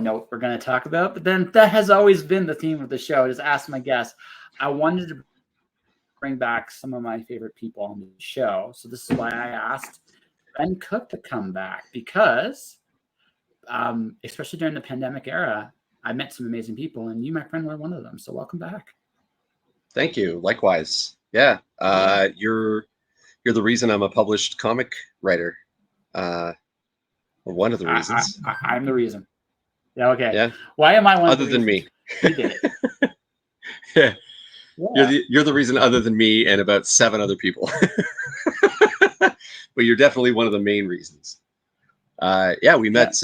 know what we're going to talk about, but then that has always been the theme of the show. Just ask my guests. I wanted to bring back some of my favorite people on the show. So this is why I asked Ben Cook to come back, because especially during the pandemic era, I met some amazing people, and you, my friend, were one of them. So welcome back. Thank you. Likewise. Yeah. You're the reason I'm a published comic writer. One of the reasons. I'm the reason. Yeah. Okay. Yeah. Why am I one other of the than reasons? me? You did it. Yeah. Yeah. You're the reason other than me and about 7 other people. But you're definitely one of the main reasons. Yeah, we met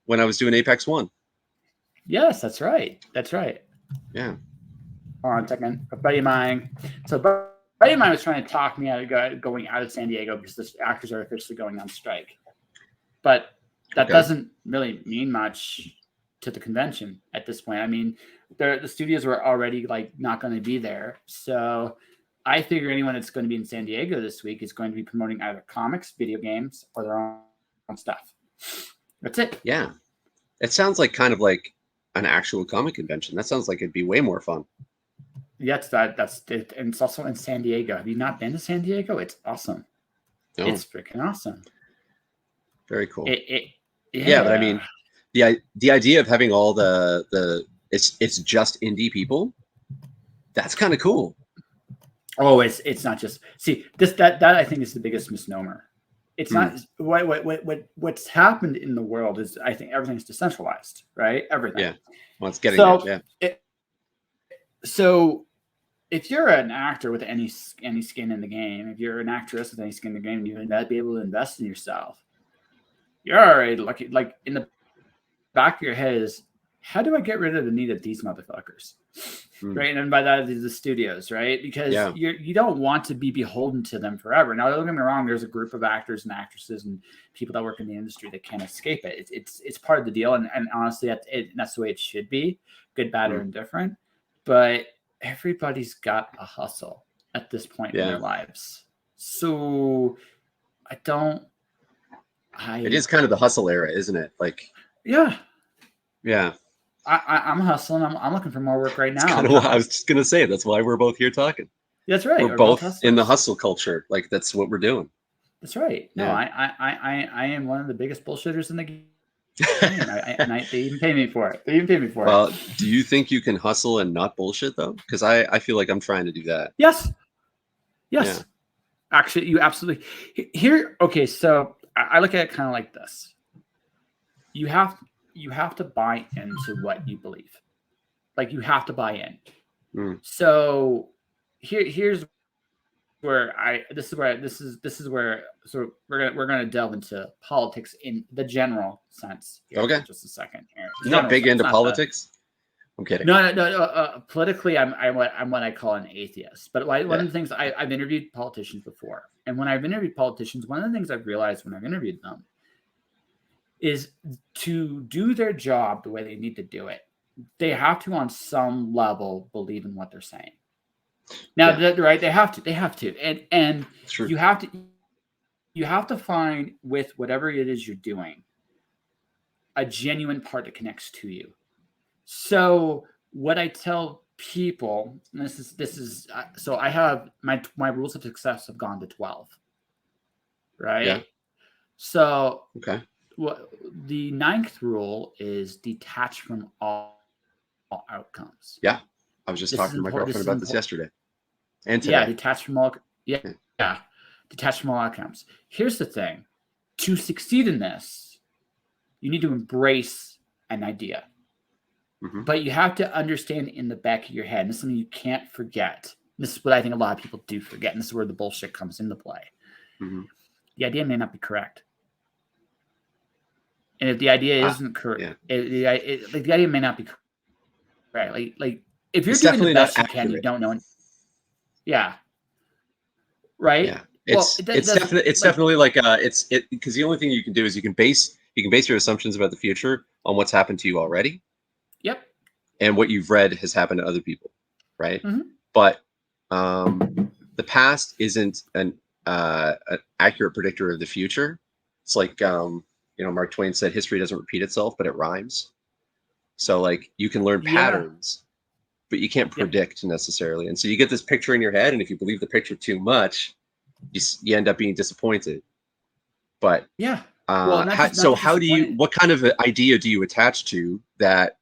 when I was doing Apex 1. Yes, that's right. That's right. Yeah. Hold on a second. A buddy of mine. So a buddy of mine was trying to talk me out of going out of San Diego because the actors are officially going on strike. But that doesn't really mean much to the convention at this point. I mean, the studios were already like not going to be there. So I figure anyone that's going to be in San Diego this week is going to be promoting either comics, video games, or their own stuff. That's it. Yeah. It sounds like kind of like an actual comic convention. That sounds like it'd be way more fun. Yes, that's it. And it's also in San Diego. Have you not been to San Diego? It's awesome. No. It's freaking awesome. Very cool. Yeah, but I mean, the idea of having all the it's just indie people, that's kind of cool. Oh, it's not just that I think is the biggest misnomer. It's not what's happened in the world is I think everything's decentralized, right? Everything. Yeah. Well, it's getting there. Yeah. So if you're an actor with any skin in the game, if you're an actress with any skin in the game, you would be able to invest in yourself. You're already lucky. Like in the back of your head is, how do I get rid of the need of these motherfuckers? Right. And by that is the studios, right? Because you don't want to be beholden to them forever. Now, don't get me wrong, there's a group of actors and actresses and people that work in the industry that can't escape it. It's part of the deal. And honestly, that's the way it should be, good, bad, or indifferent. But everybody's got a hustle at this point in their lives. So it is kind of the hustle era, isn't it? Like, yeah. I'm hustling. I'm looking for more work right now. Kind of what I was just gonna say. That's why we're both here talking. That's right. We're both in the hustle culture. Like that's what we're doing. That's right. No, I am one of the biggest bullshitters in the game. They even pay me for it. Well, do you think you can hustle and not bullshit though? Because I feel like I'm trying to do that. Yes. Yeah. Actually, you absolutely here. Okay, so I look at it kind of like this. You have to buy into what you believe. Like you have to buy in. So here's where this is where so we're gonna delve into politics in the general sense. Okay. Just a second here. You're not big into politics? I'm kidding. No. Politically, I'm what I call an atheist. But one of the things I've interviewed politicians before, and when I've interviewed politicians, one of the things I've realized when I've interviewed them is to do their job the way they need to do it. They have to, on some level, believe in what they're saying. Now, right? They have to, and you have to find with whatever it is you're doing a genuine part that connects to you. So, what I tell people, and this is so I have my rules of success have gone to 12, right? Yeah. So, okay. Well, the 9th rule is detach from all outcomes. Yeah. I was just talking to my girlfriend about this yesterday. And today. Yeah, detach from all detach from all outcomes. Here's the thing. To succeed in this, you need to embrace an idea. But you have to understand in the back of your head, and this is something you can't forget. This is what I think a lot of people do forget, and this is where the bullshit comes into play. The idea may not be correct. And if the idea isn't correct, the idea may not be correct. Like if you're doing the best you can, you don't know. Yeah. Right. Yeah. It's definitely like because the only thing you can do is you can base your assumptions about the future on what's happened to you already. Yep. And what you've read has happened to other people, right? But the past isn't an accurate predictor of the future. It's like Mark Twain said, history doesn't repeat itself, but it rhymes. So like you can learn patterns, but you can't predict necessarily. And so you get this picture in your head, and if you believe the picture too much, you end up being disappointed. But well, what kind of idea do you attach to that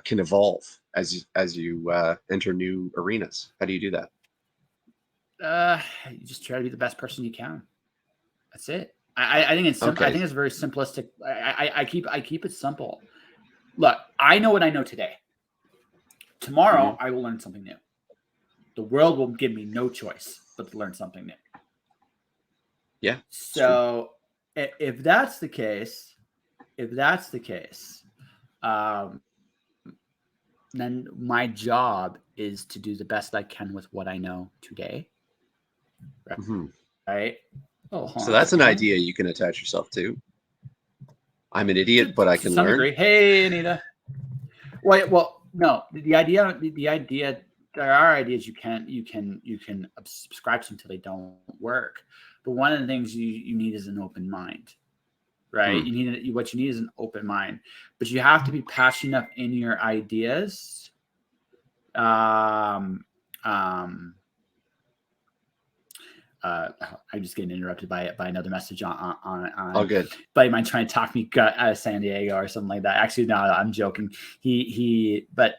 can evolve as you enter new arenas? How do you do that? You just try to be the best person you can. That's it. I think it's simple. I think it's very simplistic. I keep it simple. Look, I know what I know today. Tomorrow, I will learn something new. The world will give me no choice but to learn something new. Yeah. So if that's the case, then my job is to do the best I can with what I know today. Right. Right. Oh, so that's an idea you can attach yourself to. I'm an idiot, but I can learn. Degree. Hey, Anita. Well, no. The idea. There are ideas you can subscribe to until they don't work. But one of the things you need is an open mind, right? What you need is an open mind, but you have to be passionate enough in your ideas. I'm just getting interrupted by another message on Oh, good. Buddy mine trying to talk me out of San Diego or something like that. Actually, no, I'm joking. But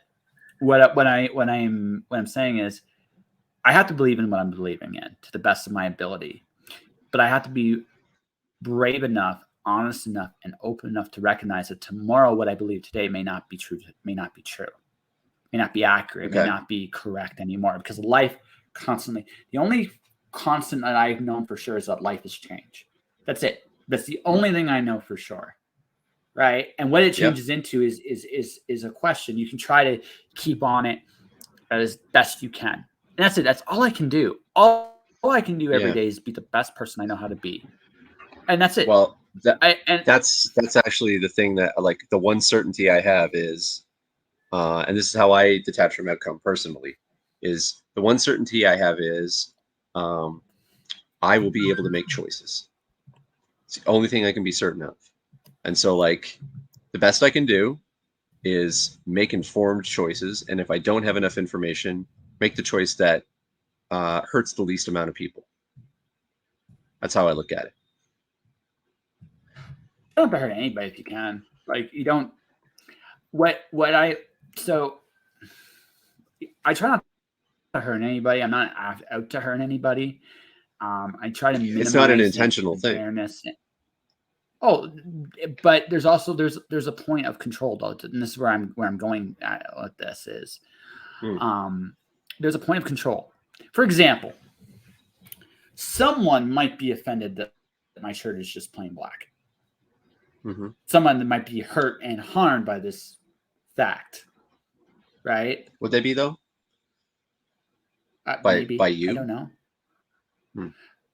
what I'm saying is, I have to believe in what I'm believing in to the best of my ability, but I have to be brave enough, honest enough, and open enough to recognize that tomorrow what I believe today may not be true, may not be accurate, may not be correct anymore, because life constantly, the only constant that I've known for sure is that life is change. That's it. That's the only thing I know for sure. Right. And what it changes into is a question. You can try to keep on it as best you can. And that's it. That's all I can do. All I can do every day is be the best person I know how to be. And that's it. Well, that's actually the thing that, like, the one certainty I have is, and this is how I detach from outcome personally, is the one certainty I have is I will be able to make choices. It's the only thing I can be certain of. And so, like, the best I can do is make informed choices. And if I don't have enough information, make the choice that hurts the least amount of people. That's how I look at it. You don't hurt anybody if you can. Like, you don't. So I try not to hurt anybody. I'm not out to hurt anybody. I try to minimize. It's not an intentional thing. Fairness. But there's a point of control, though, and this is where I'm going with this is, there's a point of control. For example, someone might be offended that my shirt is just plain black. Someone that might be hurt and harmed by this fact, right? Would they be, though? By you? I don't know.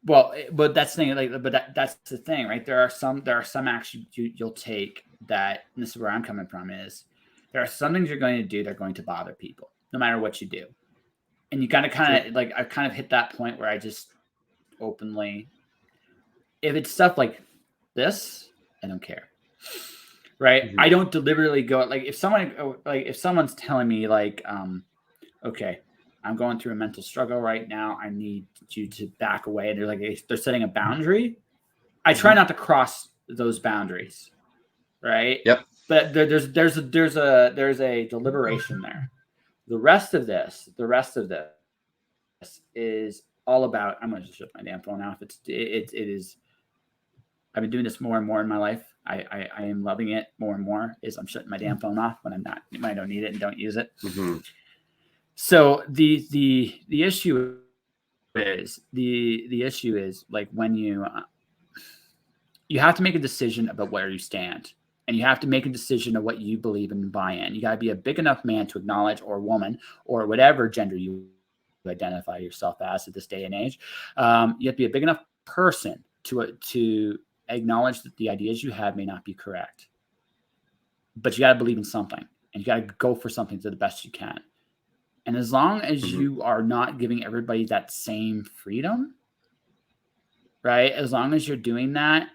Well, but that's the thing. That's the thing, right? There are some actions you'll take that. And this is where I'm coming from. Is there are some things you're going to do that are going to bother people, no matter what you do, and you got to kind of like, I've kind of hit that point where I just openly, if it's stuff like this, I don't care. Right? I don't deliberately go like, if someone's telling me like, okay, I'm going through a mental struggle right now, I need you to back away, and they're setting a boundary, I try not to cross those boundaries. Right? Yep. But there's a deliberation there. The rest of this is all about, I'm going to just shut my damn phone off. It is. I've been doing this more and more in my life. I am loving it more and more. Is I'm shutting my damn phone off when I don't need it and don't use it. So the issue is like, when you have to make a decision about where you stand, and you have to make a decision of what you believe in and buy in. You got to be a big enough man to acknowledge, or woman, or whatever gender you identify yourself as at this day and age. You have to be a big enough person to acknowledge that the ideas you have may not be correct, but you got to believe in something, and you got to go for something to the best you can. And as long as you are not giving everybody that same freedom, right? As long as you're doing that,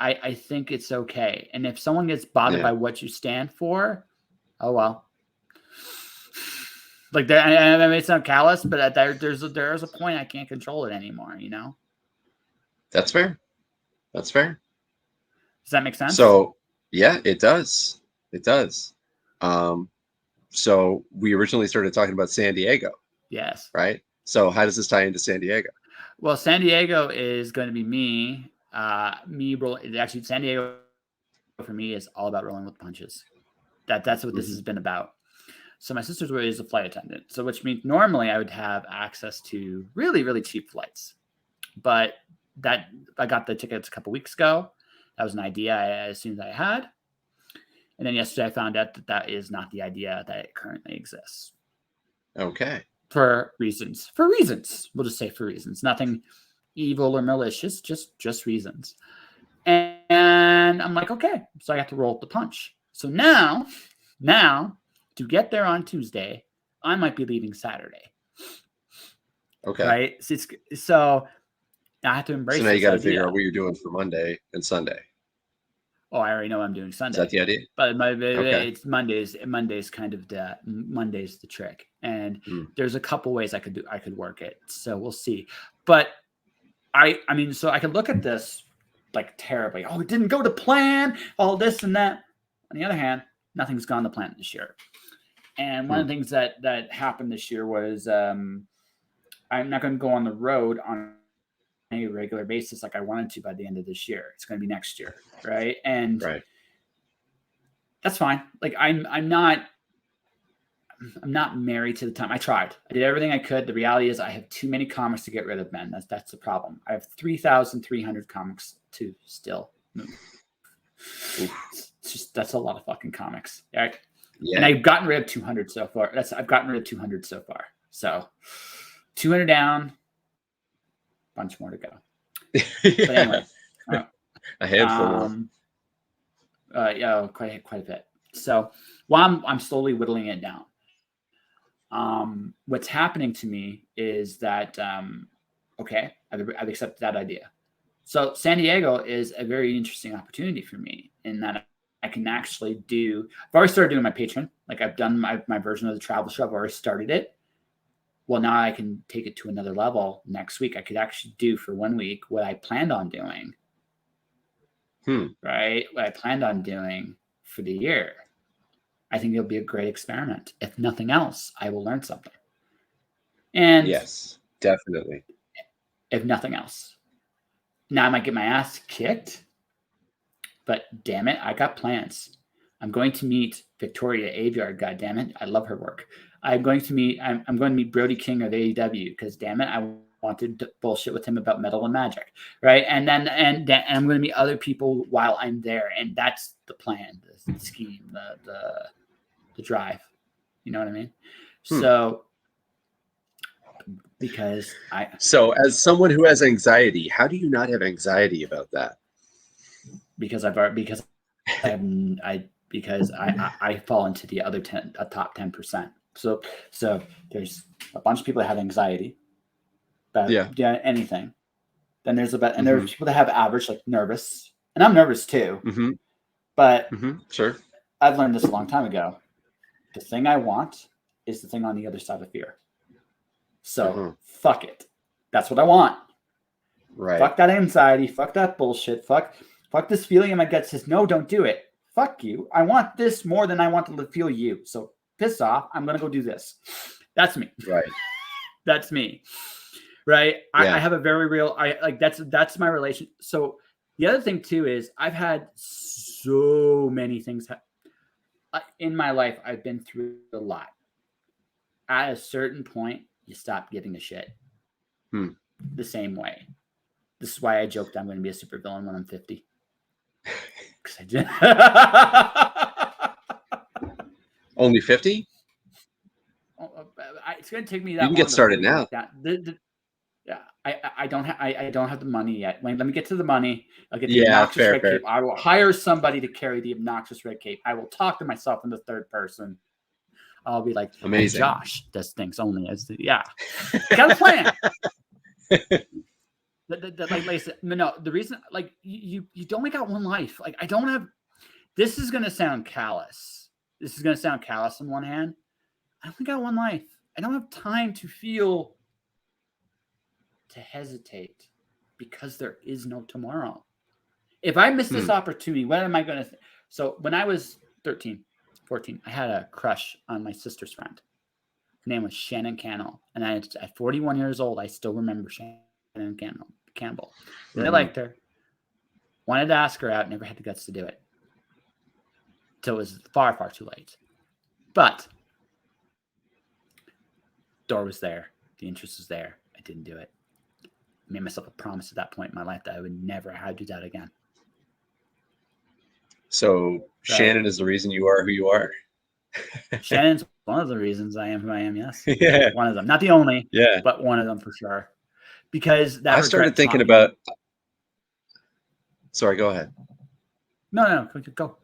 I think it's okay. And if someone gets bothered by what you stand for, Oh well. Like that, and it may sound callous, but there's a point I can't control it anymore. You know. That's fair. That's fair. Does that make sense? So yeah, it does. It does. So we originally started talking about San Diego, Yes. right? So how does this tie into San Diego? Well, San Diego is going to be me. Actually, San Diego for me is all about rolling with punches. That's what this has been about. So my sister's is a flight attendant, so which means normally I would have access to really, really cheap flights, but that I got the tickets a couple weeks ago. That was an idea I assumed I had, and then yesterday I found out that that is not the idea that it currently exists. Okay. For reasons. For reasons. We'll just say for reasons. Nothing evil or malicious, just reasons. And I'm like, okay, so I have to roll up the punch. So now to get there on Tuesday, I might be leaving Saturday. Okay. Right? So I have to embrace So now you this got to idea. figure out what you're doing for Monday and Sunday. Oh, I already know what I'm doing Sunday. Is that the idea? But Okay. it's Mondays. Monday's kind of Monday's the trick. And there's a couple ways I could work it. So we'll see. But I mean, so I could look at this like terribly. Oh, it didn't go to plan, all this and that. On the other hand, nothing's gone to plan this year. And one of the things that happened this year was I'm not going to go on the road on a regular basis like I wanted to by the end of this year. It's going to be next year, right? And that's fine. Like I'm not married to the time. I tried. I did everything I could. The reality is I have too many comics to get rid of, Ben. That's the problem. I have 3,300 comics to still move. It's just that's a lot of fucking comics. Right? Yeah. And I've gotten rid of 200 so far. I've gotten rid of 200 so far. So 200 down, bunch more to go. But anyway, a handful. Yeah, quite a bit. So while I'm slowly whittling it down, what's happening to me is that okay, I've accepted that idea. So San Diego is a very interesting opportunity for me in that I can actually do. I've already started doing my Patreon. Like I've done my version of the travel show. I've already started it. Well, now I can take it to another level. Next week, I could actually do for 1 week what I planned on doing. Right? What I planned on doing for the year. I think it'll be a great experiment. If nothing else, I will learn something. And yes, definitely. If nothing else. Now I might get my ass kicked, but damn it, I got plans. I'm going to meet Victoria Aveyard. God damn it, I love her work. I'm going to meet Brody King of AEW because damn it, I wanted to bullshit with him about metal and magic, right? And I'm going to meet other people while I'm there, and that's the plan, the scheme, the drive. You know what I mean? So because So as someone who has anxiety, how do you not have anxiety about that? Because I fall into the other top 10%. So there's a bunch of people that have anxiety about anything. Then there's there's people that have average, like nervous, and I'm nervous too. But sure, I've learned this a long time ago. The thing I want is the thing on the other side of fear. So fuck it. That's what I want. Right. Fuck that anxiety. Fuck that bullshit. Fuck this feeling in my gut says, no, don't do it. Fuck you. I want this more than I want to feel you. So piss off. I'm going to go do this. That's me. Right. That's me. Right. Yeah. I have a very real, that's my relation. So the other thing too is I've had so many things in my life. I've been through a lot. At a certain point, you stop giving a shit. The same way. This is why I joked I'm going to be a supervillain when I'm 50. Because I did. Only 50? It's going to take me that long. You can get started now. Yeah, I don't have the money yet. Let me get to the money. I'll get the obnoxious red cape. I will hire somebody to carry the obnoxious red cape. I will talk to myself in the third person. I'll be like, amazing. Hey, Josh does things only as got a plan. The reason, like, you only got one life. Like, I don't have. This is gonna sound callous, this is going to sound callous on one hand. I only got one life. I don't have time to feel, to hesitate, because there is no tomorrow. If I miss this opportunity, what am I going to? So when I was 13, 14, I had a crush on my sister's friend. Her name was Shannon Cannell. And at 41 years old, I still remember Shannon Campbell. Really liked her. Wanted to ask her out, never had the guts to do it. So it was far, far too late. But door was there. The interest was there. I didn't do it. I made myself a promise at that point in my life that I would never have to do that again. So Shannon is the reason you are who you are. Shannon's one of the reasons I am who I am. Yes. Yeah. One of them, not the only. Yeah. But one of them for sure. Because that I started thinking about. Sorry, go ahead. No, go.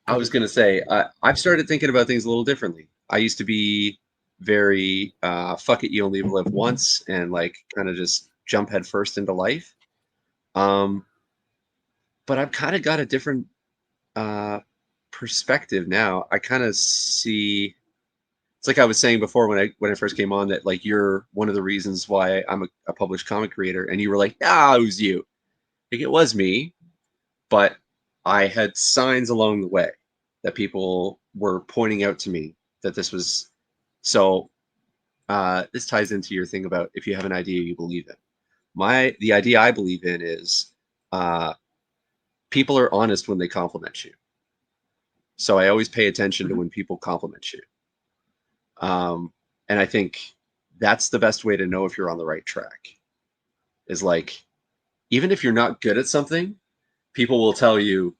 I was going to say, I've started thinking about things a little differently. I used to be very fuck it, you only live once, and like kind of just jump head first into life. But I've kind of got a different perspective now. I kind of see, it's like I was saying before when I first came on, that like you're one of the reasons why I'm a published comic creator, and you were like, it was you. Like it was me, but I had signs along the way that people were pointing out to me that this was so. This ties into your thing about if you have an idea you believe in. The idea I believe in is people are honest when they compliment you. So I always pay attention to when people compliment you. And I think that's the best way to know if you're on the right track. Is like, even if you're not good at something, people will tell you,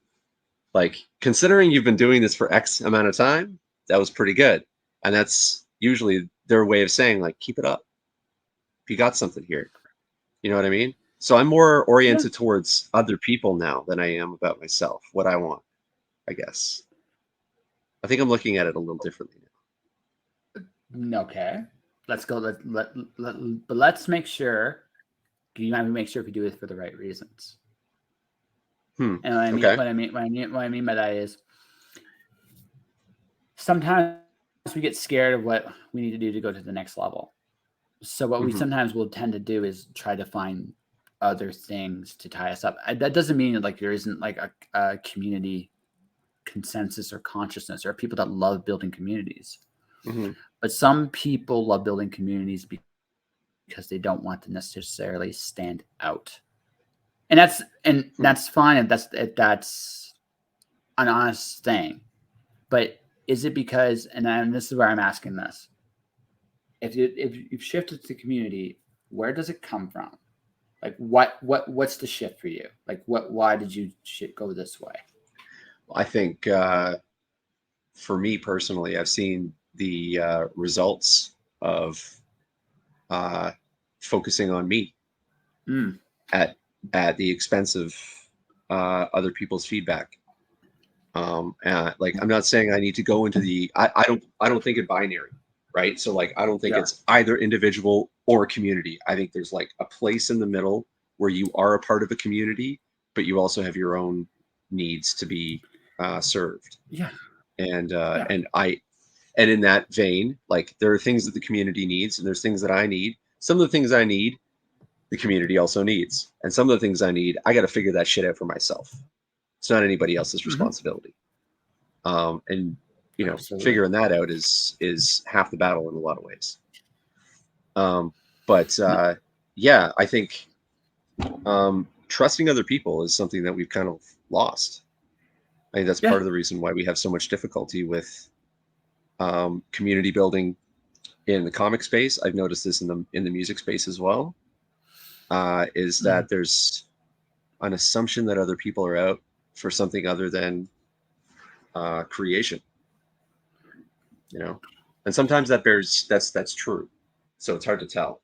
like, considering you've been doing this for X amount of time, that was pretty good. And that's usually their way of saying, like, keep it up. If you got something here. You know what I mean? So I'm more oriented towards other people now than I am about myself, what I want, I guess. I think I'm looking at it a little differently now. Okay. Let's go. But let's make sure. You might make sure if you do it for the right reasons. And what I mean by that is sometimes we get scared of what we need to do to go to the next level. So what we sometimes will tend to do is try to find other things to tie us up. That doesn't mean that like there isn't like a community consensus or consciousness. There are people that love building communities, but some people love building communities because they don't want to necessarily stand out. And that's fine if that's an honest thing. But is it because, and this is where I'm asking this, if you've shifted to community, where does it come from? Like what's the shift for you? Like why did you go this way? I think for me personally, I've seen the results of focusing on me at the expense of other people's feedback. Like I'm not saying I need to go into the I don't think in binary, right? So like I don't think it's either individual or community. I think there's like a place in the middle where you are a part of a community, but you also have your own needs to be served. And in that vein, like there are things that the community needs and there's things that I need. Some of the things I need, the community also needs. And some of the things I need, I got to figure that shit out for myself. It's not anybody else's responsibility. And you know, figuring that out is half the battle in a lot of ways. Yeah, I think trusting other people is something that we've kind of lost. I think that's part of the reason why we have so much difficulty with community building in the comic space. I've noticed this in the music space as well. Is that there's an assumption that other people are out for something other than creation, you know, and sometimes that's true. So it's hard to tell.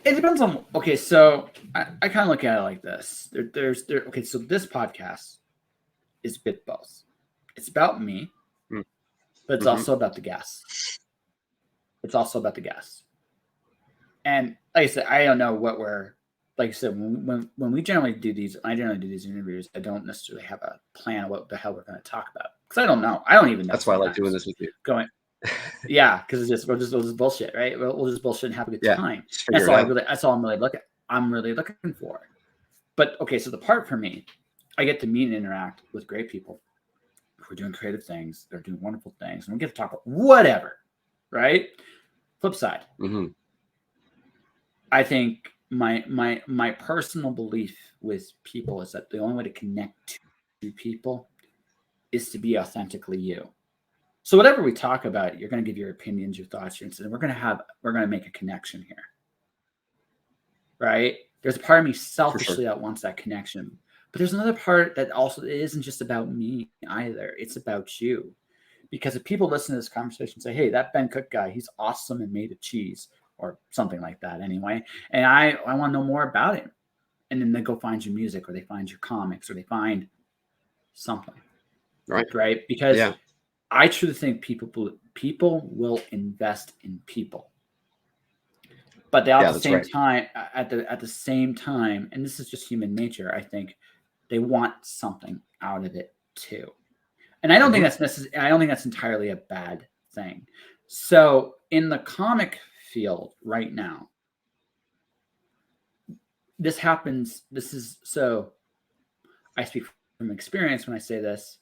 It depends on. Okay, so I kind of look at it like this. Okay, so this podcast is a bit both. It's about me, but it's also about the guests. It's also about the guests. And like I said, I don't know what we're like I said, when we generally do these, I generally do these interviews. I don't necessarily have a plan of what the hell we're going to talk about because I don't know. I don't even know. That's why I like doing this with you. Going, yeah, because we'll just bullshit, right? We'll just bullshit and have a good Yeah, time. just figure it out. That's all I'm really looking for. But okay, so the part for me, I get to meet and interact with great people who are doing creative things. They're doing wonderful things, and we get to talk about whatever, right? Flip side, Mm-hmm. I think my personal belief with people is that the only way to connect to people is to be authentically you. So whatever we talk about, you're going to give your opinions, your thoughts, your insights. We're going to make a connection here, right? There's a part of me selfishly that wants that connection, but there's another part that also it isn't just about me either. It's about you, because if people listen to this conversation and say, "Hey, that Ben Cook guy, he's awesome and made of cheese," or something like that, anyway, and I want to know more about him, and then they go find your music, or they find your comics, or they find something, right? Because Yeah. I truly think people will invest in people, but they all at the same time, at the same time, and this is just human nature. I think they want something out of it too, and I don't think that's necessary. I don't think that's entirely a bad thing. So in the comic field right now, this happens. This is so. I speak from experience when I say this.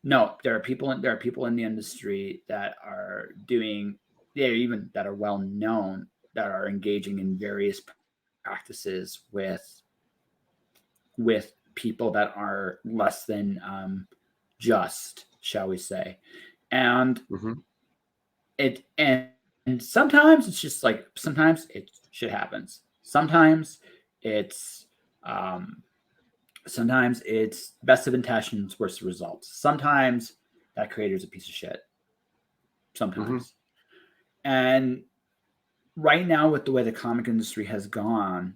No, there are people in the industry that are doing, even that are well known, that are engaging in various practices with people that are less than just, shall we say, and and sometimes it's just like sometimes shit happens. It's um, sometimes it's best of intentions, worst results. Sometimes that creator's a piece of shit. Sometimes. And right now, with the way the comic industry has gone,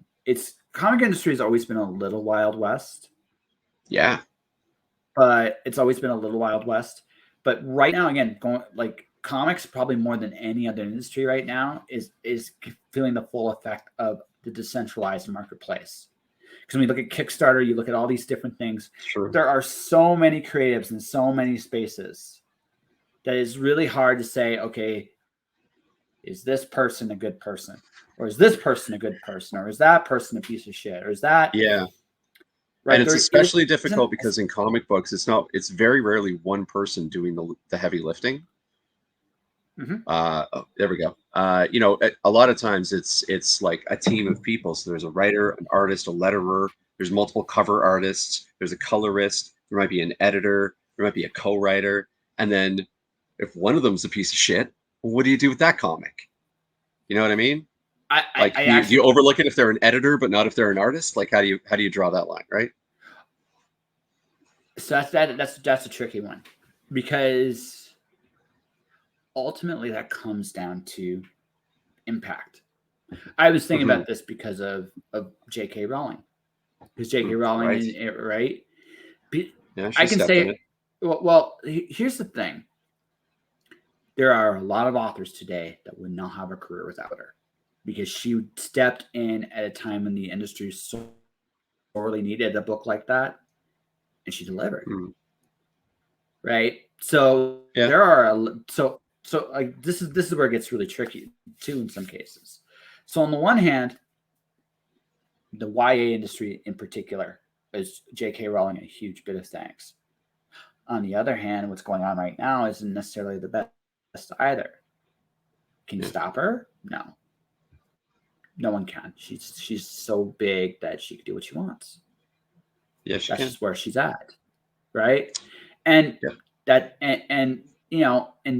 comic industry has always been a little Wild West. Yeah. But it's always been a little Wild West. But right now, again, going like comics, probably more than any other industry right now, is feeling the full effect of the decentralized marketplace. Because when you look at Kickstarter, you look at all these different things. Sure. There are so many creatives in so many spaces that it's really hard to say, okay, is this person a good person? Or is this person a good person? Or is that person a piece of shit? Or is that... Yeah. Right? And it's especially difficult because in comic books, it's very rarely one person doing the heavy lifting. There we go. A lot of times it's like a team of people. So there's a writer, an artist, a letterer. There's multiple cover artists. There's a colorist. There might be an editor. There might be a co-writer. And then if one of them's a piece of shit, what do you do with that comic? You know what I mean? Do you overlook it if they're an editor, but not if they're an artist? Like, how do you draw that line, right? So that's a tricky one, because ultimately that comes down to impact. I was thinking about this because of J.K. Rowling, because J.K. Rowling, right? Yeah, I can say, well, here's the thing: there are a lot of authors today that would not have a career without her, because she stepped in at a time when the industry sorely needed a book like that, and she delivered. Right? So there are so like this is where it gets really tricky too in some cases. So on the one hand, the YA industry in particular is J.K. Rowling a huge bit of thanks. On the other hand, what's going on right now isn't necessarily the best either. Can you stop her? No. No one can. She's so big that she can do what she wants. Yeah, that's just where she's at, right? And that and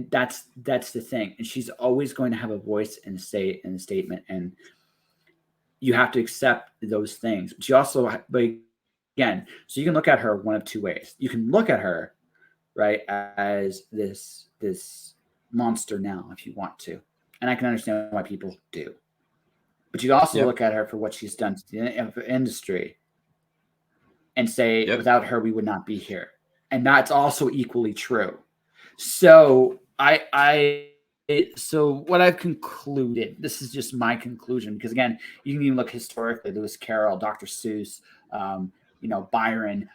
that's the thing. And she's always going to have a voice and say in a statement, and you have to accept those things. But you also, but again, so you can look at her one of two ways. You can look at her, right, as this monster now, if you want to, and I can understand why people do. But you also look at her for what she's done to the industry and say, without her, we would not be here. And that's also equally true. So I So what I've concluded, this is just my conclusion, because again, you can even look historically, Lewis Carroll, Dr. Seuss, Byron,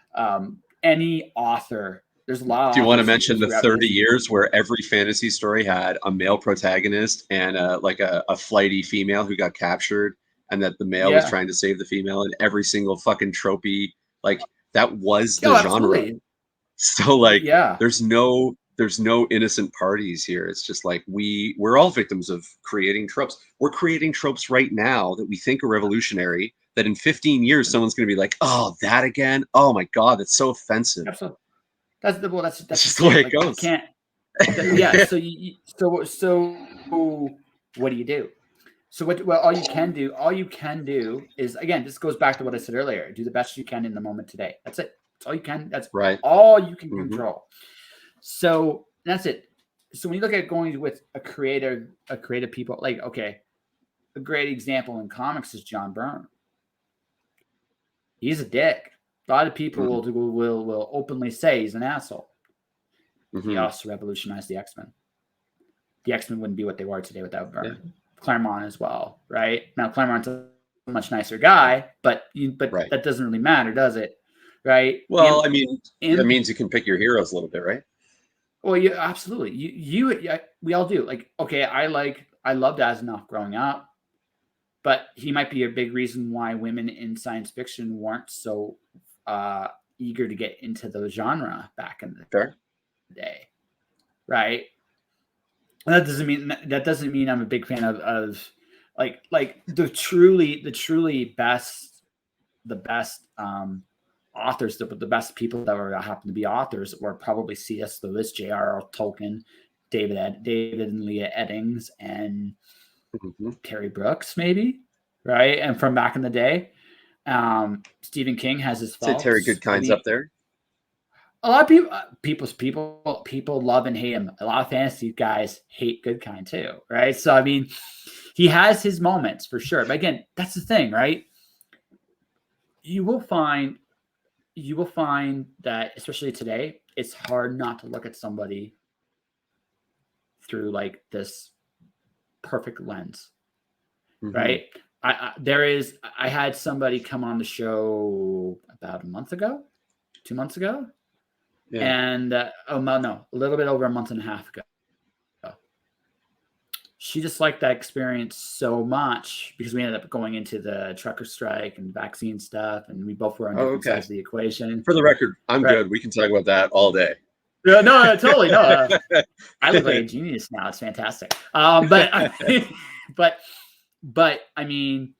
any author. There's a lot of Do you want to authors mention the throughout 30 history. years where every fantasy story had a male protagonist and like a flighty female who got captured, and that the male was Yeah. trying to save the female, and every single fucking tropey, like that was the Oh, genre. absolutely. So like Yeah. there's no innocent parties here. It's just like we're all victims of creating tropes. We're creating tropes right now that we think are revolutionary, that in 15 years someone's going to be like, "Oh, that again? Oh my god, that's so offensive." Absolutely. That's It's the just the way thing. it Like you goes. can't. Yeah. So what do you do? So all you can do is, again, this goes back to what I said earlier. Do the best you can in the moment today. That's it. That's all you can. That's Right. all you can Hmm. control. So that's it. So when you look at going with a creative people, like, okay, a great example in comics is John Byrne. He's a dick. A lot of people will openly say he's an asshole. He Hmm. also revolutionized the X-Men. The X-Men wouldn't be what they were today without Byrne. Yeah. Claremont as well, right? Now Claremont's a much nicer guy, but Right. that doesn't really matter, does it? Right? Well, I mean, that In means you can pick your heroes a little bit, right? Well, yeah, absolutely. We all do. Like, okay, I loved Asimov growing up, but he might be a big reason why women in science fiction weren't so uh, eager to get into the genre back in the Fair. day, right? That doesn't mean I'm a big fan of like the best authors, the best people that were happen to be authors were probably C.S. Lewis, J.R.R. Tolkien, David and Leah Eddings, and Hmm. Terry Brooks, maybe, right? And from back in the day, Stephen King has his Say Terry faults. I Goodkind's mean, up there. a lot of people love and hate him. A lot of fantasy guys hate Goodkind too, right? So I mean, he has his moments for sure. But again, that's the thing, right? You will find that, especially today, it's hard not to look at somebody through like this perfect lens, Hmm. right? I had somebody come on the show about a month ago, 2 months ago, Yeah. and oh no, a little bit over a month and a half ago. She just liked that experience so much because we ended up going into the trucker strike and vaccine stuff, and we both were on Oh, different okay. sides of the equation. For the record, I'm Right? good. We can talk about that all day. No, totally no. I look like a genius now. It's fantastic. But but I mean,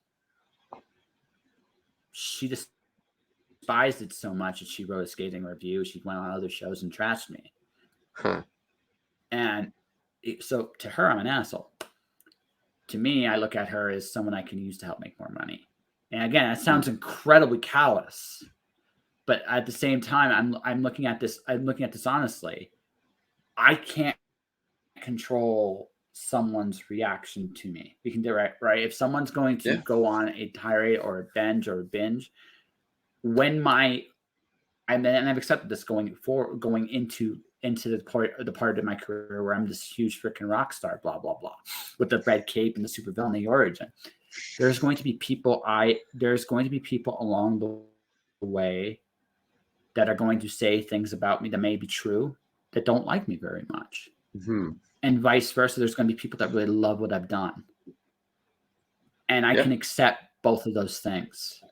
she despised it so much that she wrote a scathing review. She went on other shows and trashed me. Huh. And so to her, I'm an asshole. To me, I look at her as someone I can use to help make more money. And again, that sounds incredibly callous, but at the same time, I'm looking at this. I'm looking at this honestly. I can't control someone's reaction to me. We can do it, right? If someone's going to Yeah. go on a tirade or a binge, when and I've accepted this going into the part of my career where I'm this huge freaking rock star, blah blah blah, with the red cape and the supervillain origin. There's going to be people along the way that are going to say things about me that may be true that don't like me very much. Hmm. And vice versa. There's going to be people that really love what I've done. And I can accept both of those things.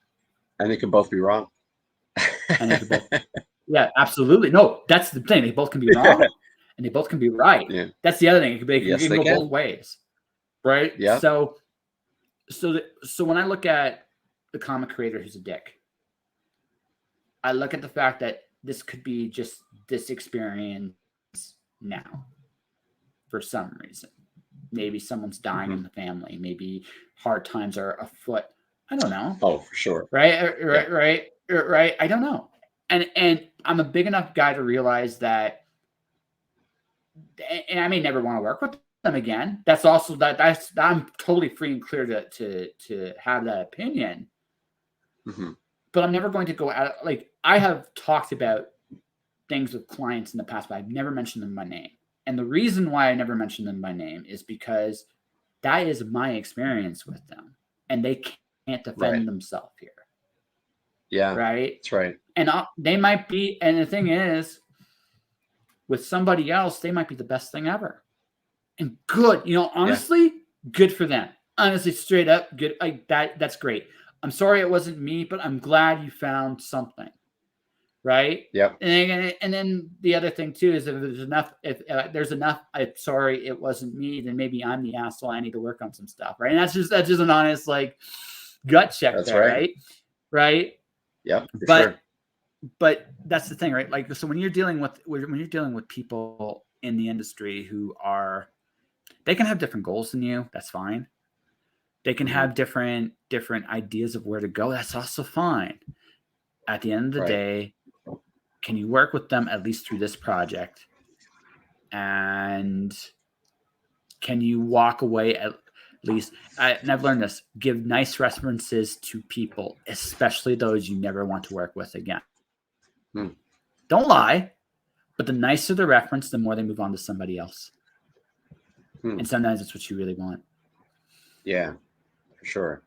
And they can both be wrong. And they can both, yeah, absolutely. No, that's the thing. They both can be wrong and they both can be right. Yeah. That's the other thing. It Yes, can they go can. both ways. Right. Yeah. So when I look at the comic creator who's a dick, I look at the fact that this could be just this experience now for some reason. Maybe someone's dying in the family. Maybe hard times are afoot. I don't know. Oh, for sure. Right. I don't know. And I'm a big enough guy to realize that, and I may never want to work with them again. That's also that's I'm totally free and clear to have that opinion. Mm-hmm. But I'm never going to go out. Like, I have talked about things with clients in the past, but I've never mentioned them by name. And the reason why I never mention them by name is because that is my experience with them, and they can't defend themselves here. Yeah. Right. That's right. And they might be, and the thing is, with somebody else, they might be the best thing ever. And good, honestly, good for them. Honestly, straight up, good. Like that's great. I'm sorry it wasn't me, but I'm glad you found something. Right. Yep. And then the other thing too is if there's enough, I'm sorry it wasn't me, then maybe I'm the asshole. I need to work on some stuff. Right. And that's just an honest like gut check. That's there. Right. Right. Yeah. But that's the thing, right? Like, so when you're dealing with people in the industry who they can have different goals than you. That's fine. They can have different ideas of where to go. That's also fine. At the end of the day, can you work with them at least through this project? And can you walk away at least? And I've learned this: give nice references to people, especially those you never want to work with again. Don't lie, but the nicer the reference, the more they move on to somebody else. And sometimes it's what you really want. Yeah, for sure.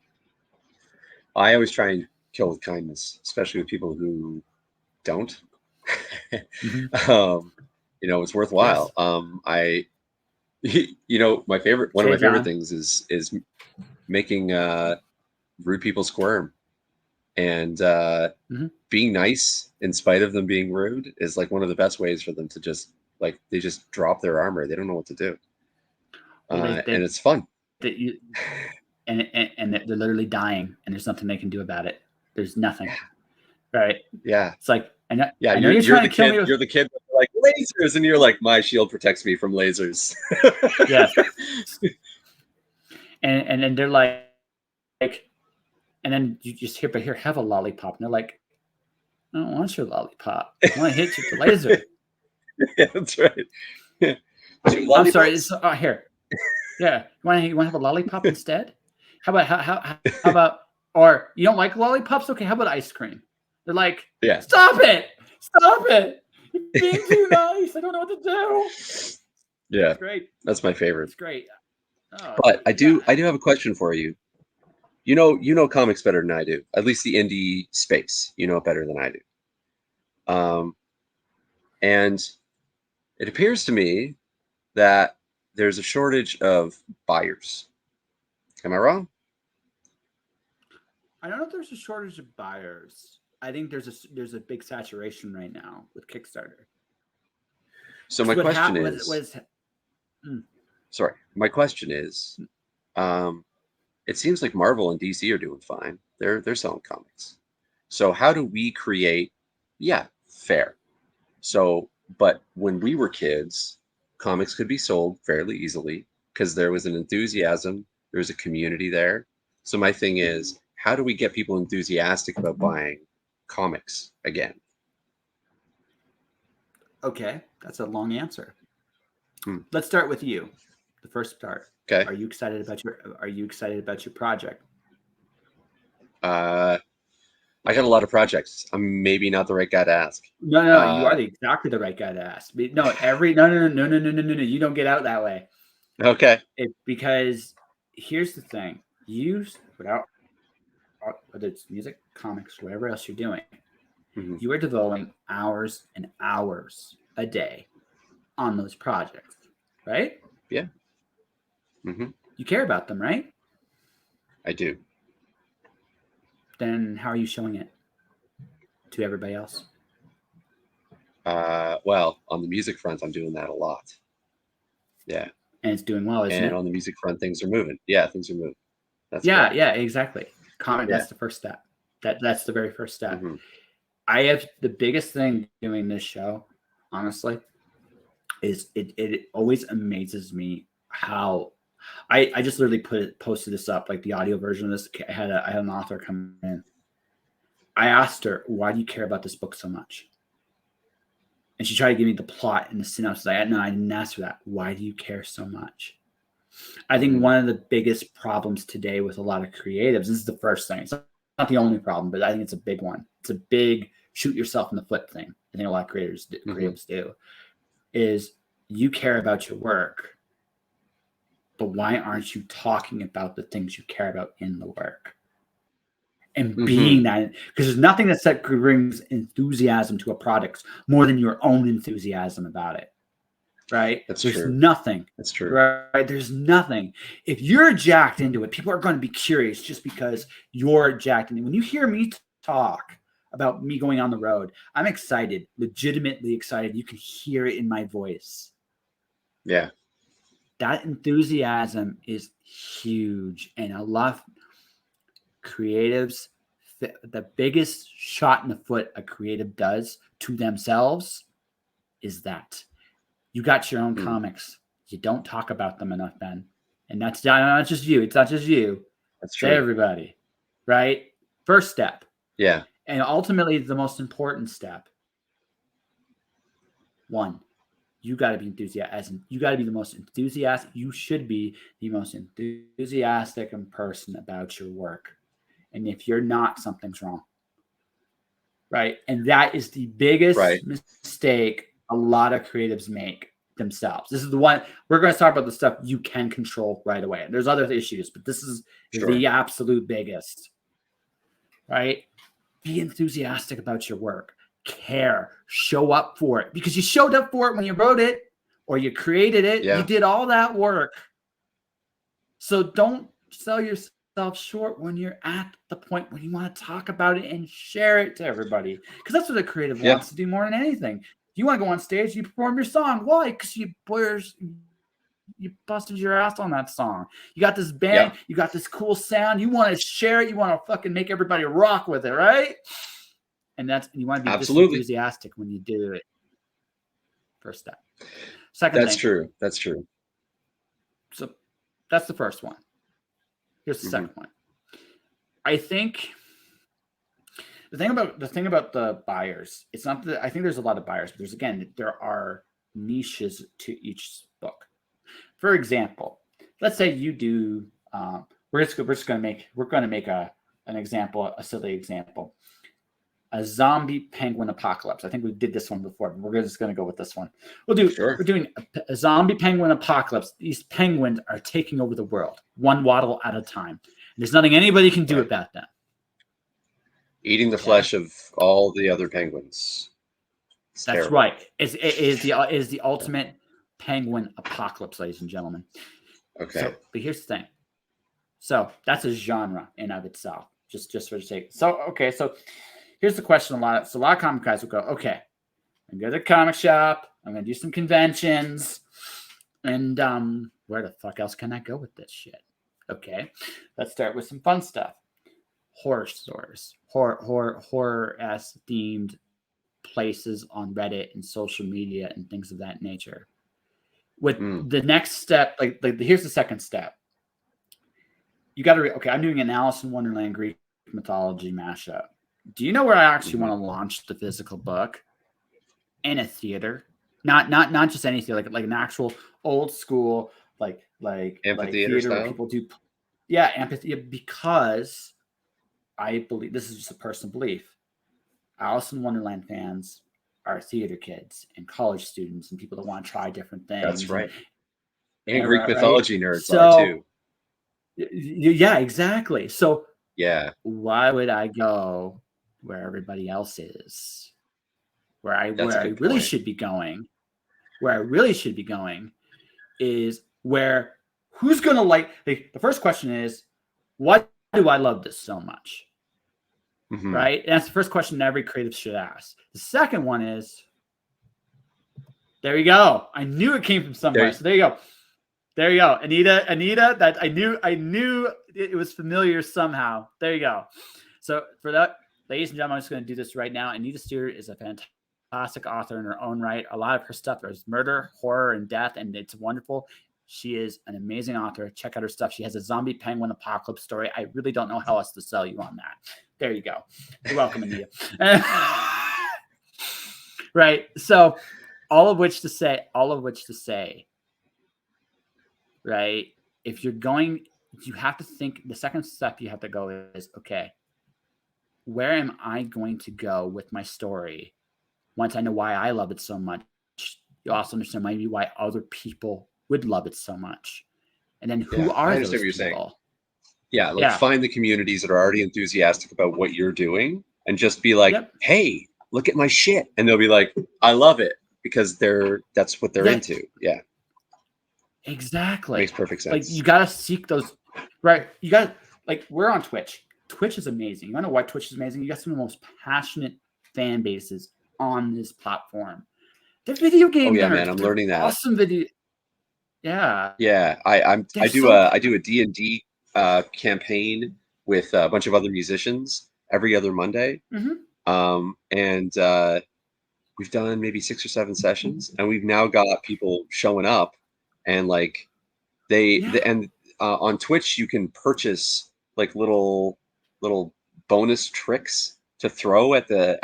I always try and kill with kindness, especially with people who don't. It's worthwhile. Yes. One of my favorite things is making rude people squirm, and being nice in spite of them being rude is like one of the best ways for them to just they just drop their armor. They don't know what to do. And it's fun. And they're literally dying, and there's nothing they can do about it. There's nothing. Right. Yeah. It's like, I know you're trying to kill me. You're the kid with like lasers, and you're like, my shield protects me from lasers. Yes. And then they're like, and then you just hear, have a lollipop. And they're like, I don't want your lollipop. I want to hit you with the laser. Yeah, that's right. Yeah. I'm sorry. It's here. Yeah. You want to have a lollipop instead? How about, or you don't like lollipops? Okay. How about ice cream? They're like, stop it. You're being too nice. I don't know what to do. Yeah. It's great. That's my favorite. It's great. Oh, but I do have a question for you. You know comics better than I do. At least the indie space. You know it better than I do. And it appears to me that there's a shortage of buyers. Am I wrong? I don't know if there's a shortage of buyers. I think there's a big saturation right now with Kickstarter. So my question is, sorry, my question is, it seems like Marvel and DC are doing fine. They're selling comics. So how do we create? Yeah, fair. So, but when we were kids, comics could be sold fairly easily because there was an enthusiasm. There was a community there. So my thing is, how do we get people enthusiastic about buying comics again? Okay, that's a long answer. Let's start with you. The first start. Okay. Are you excited about your project? I got a lot of projects. I'm maybe not the right guy to ask. No, you are exactly the right guy to ask. No. You don't get out that way. Okay. Because here's the thing: without whether it's music, comics, whatever else you're doing, you are devoting hours and hours a day on those projects, right? Yeah. You care about them, right? I do. Then how are you showing it to everybody else? Well, on the music front, I'm doing that a lot. Yeah. And it's doing well, isn't it? And on the music front, things are moving. Yeah, things are moving. That's yeah, exactly. That's the first step. That's the very first step. I have the biggest thing doing this show, honestly, is it always amazes me how I just literally posted this up, like the audio version of this. I had an author come in. I asked her, why do you care about this book so much? And she tried to give me the plot and the synopsis. I didn't ask for that. Why do you care so much? I think one of the biggest problems today with a lot of creatives, this is the first thing. It's not the only problem, but I think it's a big one. It's a big shoot yourself in the foot thing. I think a lot of creatives do, is you care about your work, but why aren't you talking about the things you care about in the work? And being that, because there's nothing that brings enthusiasm to a product more than your own enthusiasm about it, right? That's There's true. nothing. That's true. Right? There's nothing. If you're jacked into it, people are going to be curious just because you're jacked into it. When you hear me talk about me going on the road, I'm excited, legitimately excited. You can hear it in my voice. Yeah. That enthusiasm is huge. And I love creatives. The biggest shot in the foot a creative does to themselves is that you got your own comics. You don't talk about them enough, Ben. And that's not just you. It's not just you. That's It's true. everybody, right? First step. Yeah. And ultimately, the most important step. One, you got to be enthusiastic. You got to be the most enthusiastic. You should be the most enthusiastic person about your work. And if you're not, something's wrong. Right. And that is the biggest mistake a lot of creatives make themselves. This is the one we're going to talk about, the stuff you can control right away. There's other issues, but this is the absolute biggest. Right. Be enthusiastic about your work. Care. Show up for it, because you showed up for it when you wrote it or you created it. Yeah. You did all that work. So don't sell yourself short when you're at the point when you want to talk about it and share it to everybody, because that's what a creative wants to do more than anything. You want to go on stage, you perform your song. Why? Because you busted your ass on that song. You got this band, you got this cool sound. You want to share it. You want to fucking make everybody rock with it, right? And you want to be this enthusiastic when you do it. First step. Second thing. True. That's true. So that's the first one. Here's the second one. I think the thing about the buyers, it's not that I think there's a lot of buyers, but there are niches to each book. For example, let's say you do. We're going to make an example, a silly example, a zombie penguin apocalypse. I think we did this one before, but we're just going to go with this one. We're doing a zombie penguin apocalypse. These penguins are taking over the world, one waddle at a time. There's nothing anybody can do about that. Eating the flesh of all the other penguins. That's right. It is the ultimate penguin apocalypse, ladies and gentlemen. Okay. So, but here's the thing. So that's a genre in of itself, just for the sake. So here's the question. A lot of comic guys will go, okay, I'm going to the comic shop. I'm going to do some conventions, and where the fuck else can I go with this shit? Okay, let's start with some fun stuff. Horror stores, horror-esque themed places on Reddit and social media and things of that nature. With the next step, like here's the second step. You got to I'm doing an Alice in Wonderland Greek mythology mashup. Do you know where I actually want to launch the physical book? In a theater, not just any theater, like an actual old school like theater style? Where people do amphitheater, because I believe, this is just a personal belief, Alice in Wonderland fans are theater kids and college students and people that want to try different things. That's right. And Greek mythology nerds are too. Yeah, exactly. So why would I go where everybody else is? Where I really should be going is where who's going to like the first question is, why do I love this so much? Right? And that's the first question every creative should ask. The second one is, there you go. I knew it came from somewhere. So there you go. Anita, that I knew it was familiar somehow. There you go. So for that, ladies and gentlemen, I'm just going to do this right now. Anita Stewart is a fantastic author in her own right. A lot of her stuff is murder, horror, and death, and it's wonderful. She is an amazing author. Check out her stuff. She has a zombie penguin apocalypse story. I really don't know how else to sell you on that. There you go. You're welcome, Anita. Right. So all of which to say, right? If you're going, you have to think, the second step you have to go is, okay, where am I going to go with my story once I know why I love it so much you also understand maybe why other people would love it so much. And then who Yeah, I are understand those what you're saying. people? Yeah, like Yeah. find the communities that are already enthusiastic about what you're doing and just be like, Yep. hey, look at my shit. And they'll be like, I love it because that's what they're Yeah. into. Yeah, makes Exactly. perfect Like you sense. gotta seek those, right? You got like we're on Twitch. Twitch is amazing. You wanna know why Twitch is amazing? You got some of the most passionate fan bases on this platform. They're video Oh game yeah, man, nerds, I'm but they're learning that. awesome video. Yeah. Yeah, They're so I do a D&D campaign with a bunch of other musicians every other Monday. mhm. And we've done maybe 6 or 7 sessions, and we've now got people showing up, and like Yeah. and on Twitch you can purchase like little bonus tricks to throw at the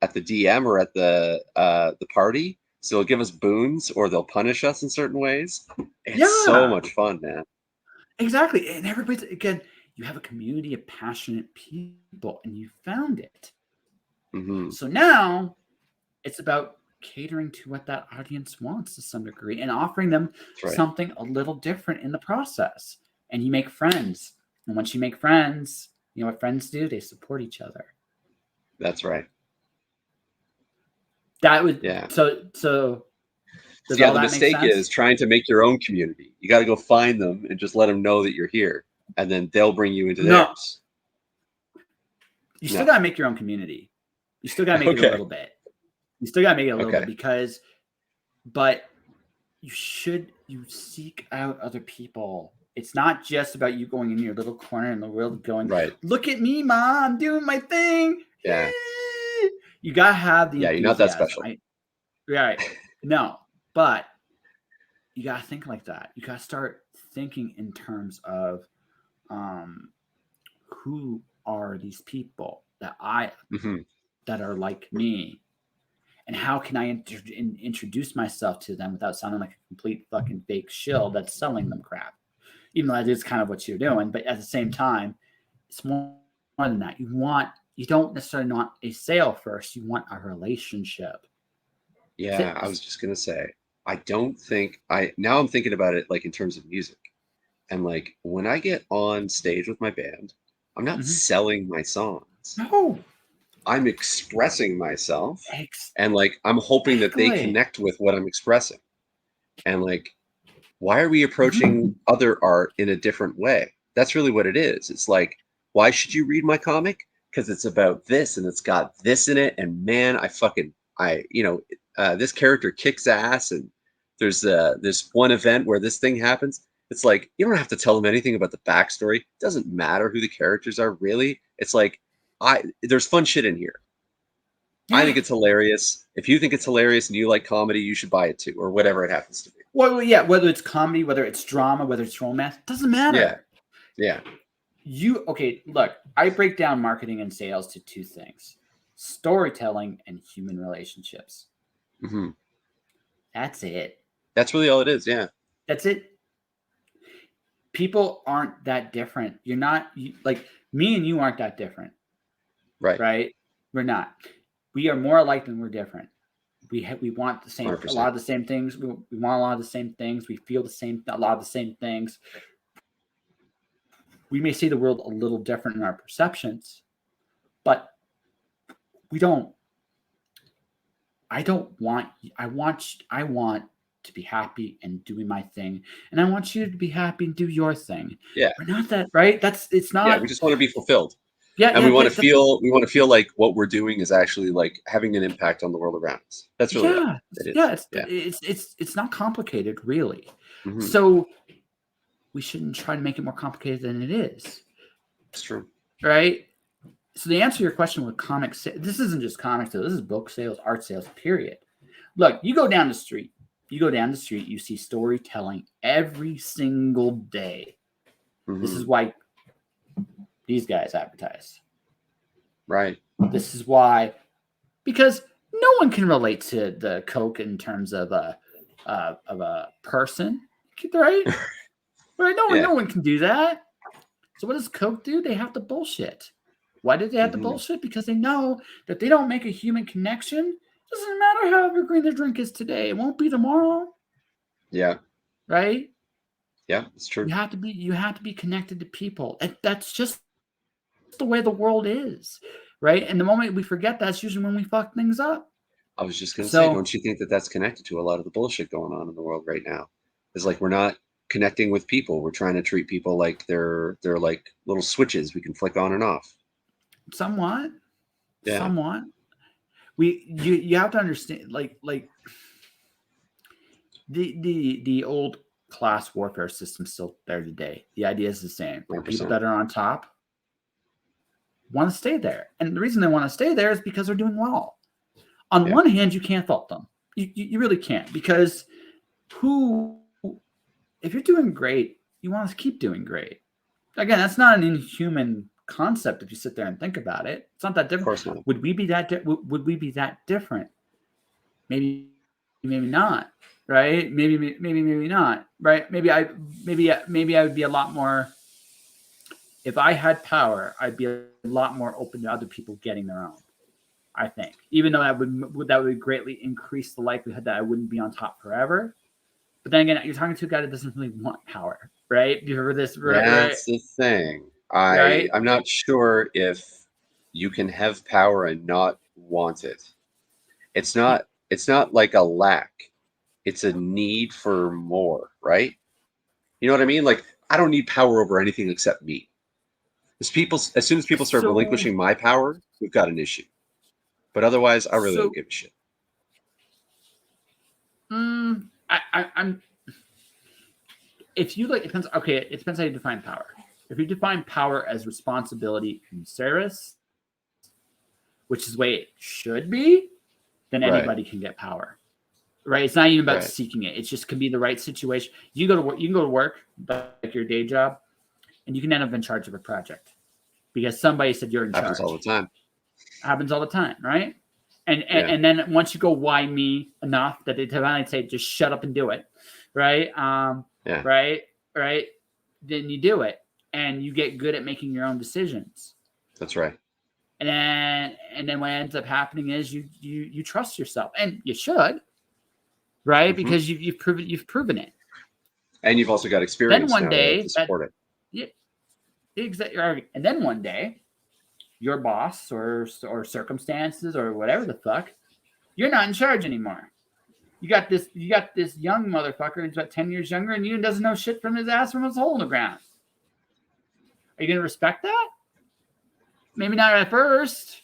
DM or at the party. So they'll give us boons or they'll punish us in certain ways. It's so Yeah. much fun, man. Exactly. And everybody's again, you have a community of passionate people and you found it. Hmm. So now it's about catering to what that audience wants to some degree and offering them That's right. something a little different in the process. And you make friends. And once you make friends, you know what friends do? They support each other. That's right. That would Yeah. so does So yeah, all the that make mistake sense? is trying to make your own community. You got to go find them and just let them know that you're here, and then they'll bring you into No. theirs. You still No. gotta make your own community. You still gotta make it a Okay. little bit. You still gotta make it a little Okay. bit because but you seek out other people. It's not just about you going in your little corner in the world going, Right. look at me, mom, I'm doing my thing. Yeah. You gotta have the Yeah. You're not that enthusiasm. special. Right. No, but you gotta think like that. You gotta start thinking in terms of um, who are these people Hmm. that are like me, and how can I introduce myself to them without sounding like a complete fucking fake shill that's selling them crap? Even though that is kind of what you're doing, but at the same time, it's more than that. You don't necessarily want a sale first. You want a relationship. Yeah. I was just gonna say. I don't think I now I'm thinking about it like in terms of music. And like when I get on stage with my band, I'm not Mhm. selling my songs. No, I'm expressing myself and like I'm hoping that they exactly. connect with what I'm expressing. And like why are we Mhm. approaching other art in a different way? That's really what it is. It's like why should you read my comic? Because it's about this and it's got this in it and man, I this character kicks ass and there's this one event where this thing happens. It's like you don't have to tell them anything about the backstory. It doesn't matter who the characters are really. It's like I there's fun shit in here. I Yeah. think it's hilarious. If you think it's hilarious and you like comedy, you should buy it too, or whatever it happens to be. Well, yeah. Whether it's comedy, whether it's drama, whether it's romance, doesn't Yeah, matter. yeah. Okay, look, I break down marketing and sales to two things: storytelling and human relationships. Hmm. That's it. That's really all it is. Yeah, That's it. People aren't that different. You're not like me and you aren't that different, right. right? We're not. We are more alike than we're different. We want a lot 100%. of the same things. We want a lot of the same things. We feel a lot of the same things. We may see the world a little different in our perceptions, but we don't I don't want I want to be happy and doing my thing, and I want you to be happy and do your thing. Yeah, We're not that right. It's yeah. We not. just want to be fulfilled, Yeah, and yeah, yeah. we want to feel like what we're doing is actually like having an impact on the world around us. That's really all Yeah, it is. yeah. Yeah. It's not complicated, really. Hmm. So we shouldn't try to make it more complicated than it is, It's true. right? So the answer to your question with comics, this isn't just comics though. This is book sales, art sales, period. Look, you go down the street. You go down the street, you see storytelling every single day. This is Hmm. why these guys advertise. Right. This is why, because no one can relate to the Coke in terms of a person, right? Right? Yeah. No one can do that. So what does Coke do? They have to bullshit. Why did they have to Hmm. bullshit? Because they know that they don't make a human connection. Doesn't matter how evergreen the drink is today. It won't be tomorrow. Yeah. Right? Yeah, it's true. You have to be connected to people. And that's just the way the world is. Right? And the moment we forget, that's usually when we fuck things up. I was just going to say, So don't you think that that's connected to a lot of the bullshit going on in the world right now? It's like we're not connecting with people. We're trying to treat people like they're like little switches we can flick on and off. somewhat. Yeah. Somewhat. You have to understand like the old class warfare system still there today. The idea is the same. The people 100%. that are on top want to stay there. And the reason they want to stay there is because they're doing well. On Yeah. one hand, you can't fault them. You really can't, because if you're doing great, you want to keep doing great. Again, that's not an inhuman concept if you sit there and think about it. It's not that Of different. course not. Would we be that different? Maybe not. Right? Maybe not. Right? Maybe I would be a lot more. If I had power, I'd be a lot more open to other people getting their own. I think, even though that would greatly increase the likelihood that I wouldn't be on top forever. But then again, you're talking to a guy that doesn't really want power, right? You heard this, right? That's the thing. Right? I'm not sure if you can have power and not want it. It's not like a lack. It's a need for more, right? You know what I mean? Like I don't need power over anything except me. As soon as people start So, relinquishing my power, we've got an issue. But otherwise, I really don't so, give a shit. I'm. If you like, it depends. Okay, it depends how you define power. If you define power as responsibility and service, which is the way it should be, then Right. anybody can get power. Right? It's not even about Right. seeking it. It just can be the right situation. You go to work. You can go to work, like your day job, and you can end up in charge of a project because somebody said you're in charge. Happens all the time. Happens all the time, right? And then once you go, why me enough that they finally say, just shut up and do it, right? Yeah. Right. Then you do it, and you get good at making your own decisions. That's right. And then what ends up happening is you trust yourself, and you should, right? Mm-hmm. Because you've proven it. And you've also got experience Then one now day to support it. Yeah, exactly. And then one day, your boss or circumstances or whatever the fuck, you're not in charge anymore. You got this young motherfucker who's about 10 years younger and you doesn't know shit from his ass from his hole in the ground. Are you gonna respect that? Maybe not at first,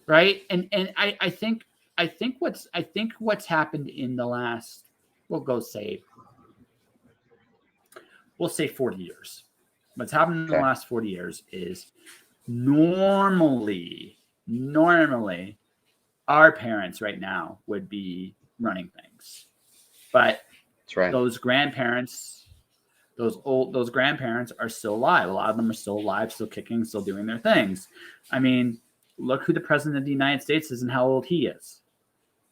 right? And I think what's happened in the last, we'll say 40 years. What's happened in the last 40 years is normally our parents right now would be running things, but That's right. those grandparents are still alive. A lot of them are still alive, still kicking, still doing their things. I mean, look who the president of the United States is and how old he is,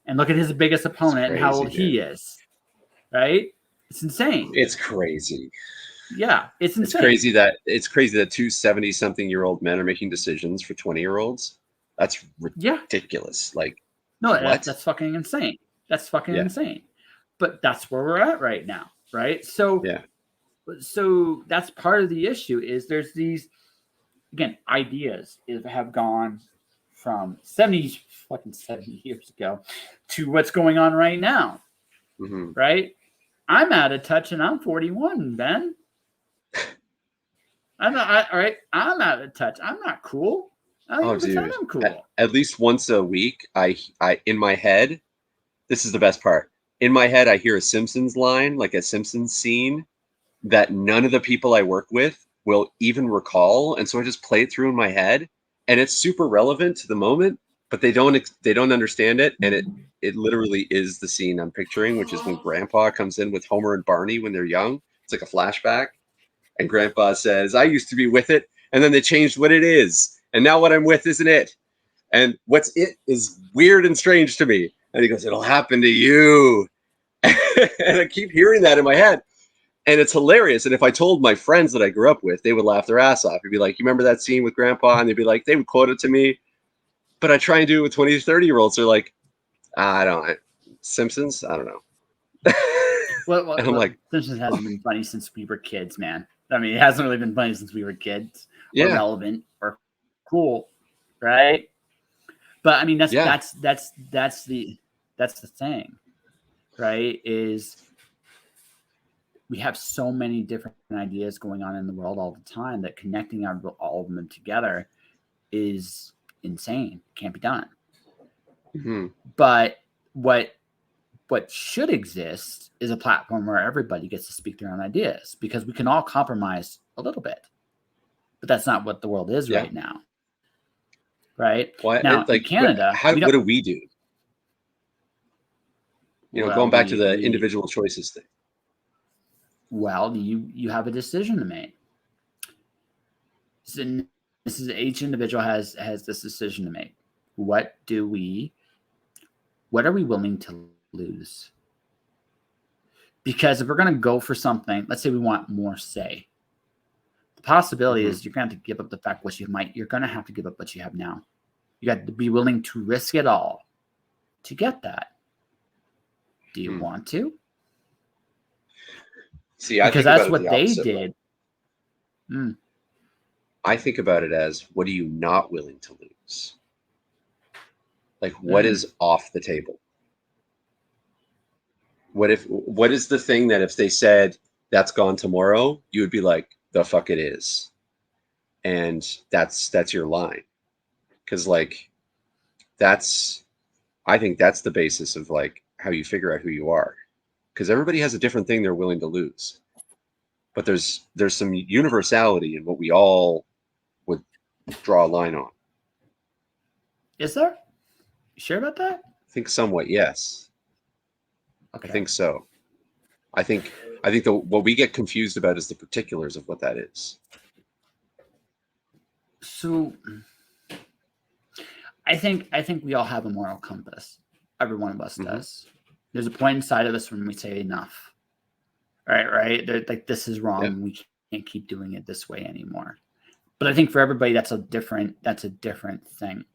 and look at his biggest opponent and how old he is. Right? It's insane. It's crazy. Yeah, it's insane. It's crazy that two 70-something-year-old men are making decisions for 20-year-olds. That's ridiculous. Like, no, that's fucking insane. That's fucking insane. But that's where we're at right now, right? So that's part of the issue. Is there's these, again, ideas have gone from 70 years ago to what's going on right now, right? I'm out of touch and I'm 41, Ben. I'm out of touch. I'm not cool. Dude. I'm cool. At least once a week, I in my head, this is the best part. In my head, I hear a Simpsons line, like a Simpsons scene, that none of the people I work with will even recall, and so I just play it through in my head, and it's super relevant to the moment, but they don't understand it, and it literally is the scene I'm picturing, which is when Grandpa comes in with Homer and Barney when they're young. It's like a flashback. And Grandpa says, I used to be with it, and then they changed what it is. And now what I'm with isn't it. And what's it is weird and strange to me. And he goes, it'll happen to you. And I keep hearing that in my head. And it's hilarious. And if I told my friends that I grew up with, they would laugh their ass off. He'd be like, you remember that scene with Grandpa? And they'd be like, they would quote it to me. But I try and do it with 20 to 30-year-olds. They're like, I don't. Simpsons. I don't know. And I'm like, Simpsons hasn't been funny since we were kids, man. I mean, it hasn't really been funny since we were kids, or yeah, relevant, or cool, right? But I mean, yeah. that's the thing, right? Is we have so many different ideas going on in the world all the time that connecting all of them together is insane. Can't be done. Mm-hmm. But what should exist is a platform where everybody gets to speak their own ideas, because we can all compromise a little bit. But that's not what the world is Yeah. right now. Right? Well, Now in but Canada, how? we What don't. do we do? Well, Going back to the individual choices thing. you have a decision to make. So this is each individual has this decision to make. What are we willing to lose? Because if we're going to go for something, let's say we want more say, the possibility Mm-hmm. is you're going to have to give up the fact you're going to have to give up what you have now. You got to be willing to risk it all to get that. Do you want to? See, I Because think about that's it the what they opposite way. did. Mm. I think about it as, what are you not willing to lose? Like, what Mm. is off the table? What is the thing that if they said that's gone tomorrow, you would be like, the fuck it is. And that's your line. Because like that's I think that's the basis of like how you figure out who you are. Because everybody has a different thing they're willing to lose. But there's some universality in what we all would draw a line on. Is there? You sure about that? I think somewhat, yes. I Okay. think so. I think what we get confused about is the particulars of what that is. So I think we all have a moral compass. Every one of us Mm-hmm. does. There's a point inside of us when we say enough. Right? Like, this is Yeah. wrong. We can't keep doing it this way anymore. But I think for everybody that's a different thing.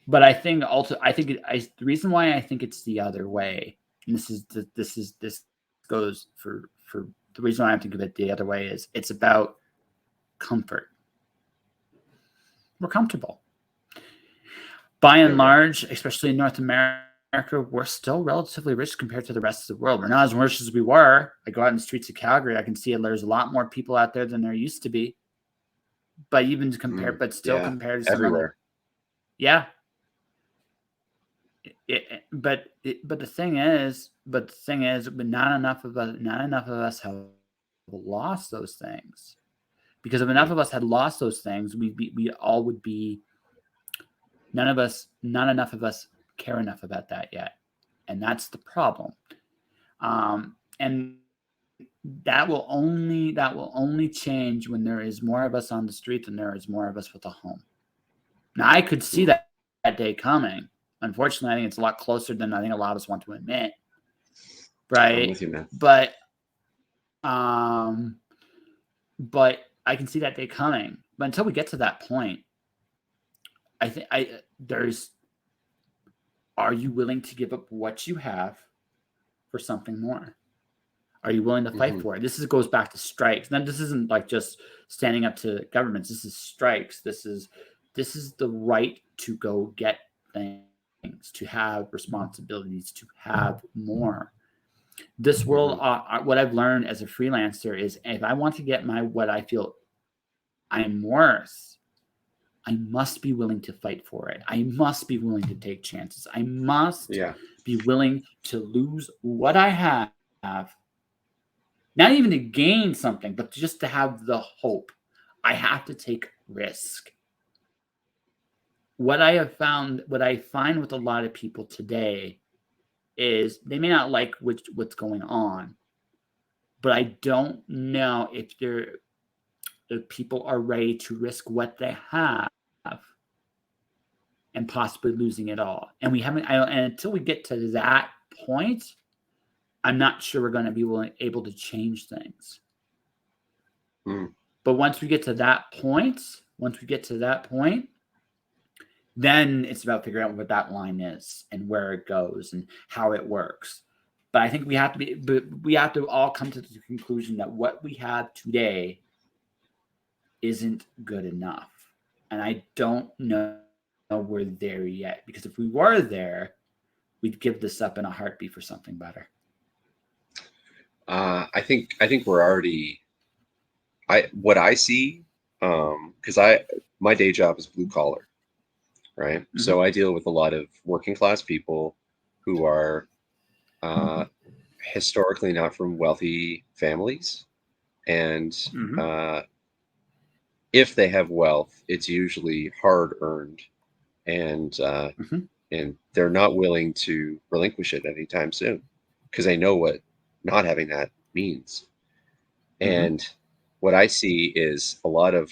But I think also the reason why I think it's the other way, and this goes for the reason why I think of it the other way, is it's about comfort. We're comfortable. By and large, especially in North America, we're still relatively rich compared to the rest of the world. We're not as rich as we were. I go out in the streets of Calgary, I can see there's a lot more people out there than there used to be. But even to compare, but still Yeah. compared to some other, Everywhere. yeah. But the thing is, but not enough of us have lost those things. Because if enough of us had lost those things, we all would be. Not enough of us care enough about that yet, and that's the problem. And that will only change when there is more of us on the street than there is more of us with a home. Now, I could see that day coming. Unfortunately, I think it's a lot closer than I think a lot of us want to admit. I'm Right? with you, man. But I can see that day coming. But until we get to that point, I think are you willing to give up what you have for something more? Are you willing to fight for it? This goes back to strikes. Now, this isn't like just standing up to governments. This is strikes. This is the right to go get things, to have responsibilities, to have more. This world, what I've learned as a freelancer is, if I want to get what I feel I'm worth, I must be willing to fight for it. I must be willing to take chances. I must be willing to lose what I have, not even to gain something, but just to have the hope. I have to take risk. What I find with a lot of people today is they may not like what's going on, but I don't know if people are ready to risk what they have and possibly losing it all. And we haven't. And until we get to that point, I'm not sure we're going to be able to change things. But once we get to that point, Then it's about figuring out what that line is and where it goes and how it works. But I think we have to all come to the conclusion that what we have today isn't good enough. And I don't know we're there yet, because if we were there, we'd give this up in a heartbeat for something better. I think we're already. What I see, because my day job is blue collar, right? Mm-hmm. So I deal with a lot of working class people who are historically not from wealthy families, and Mm-hmm. if they have wealth, it's usually hard earned, and Mm-hmm. and they're not willing to relinquish it anytime soon because they know what not having that means. Mm-hmm. And what I see is a lot of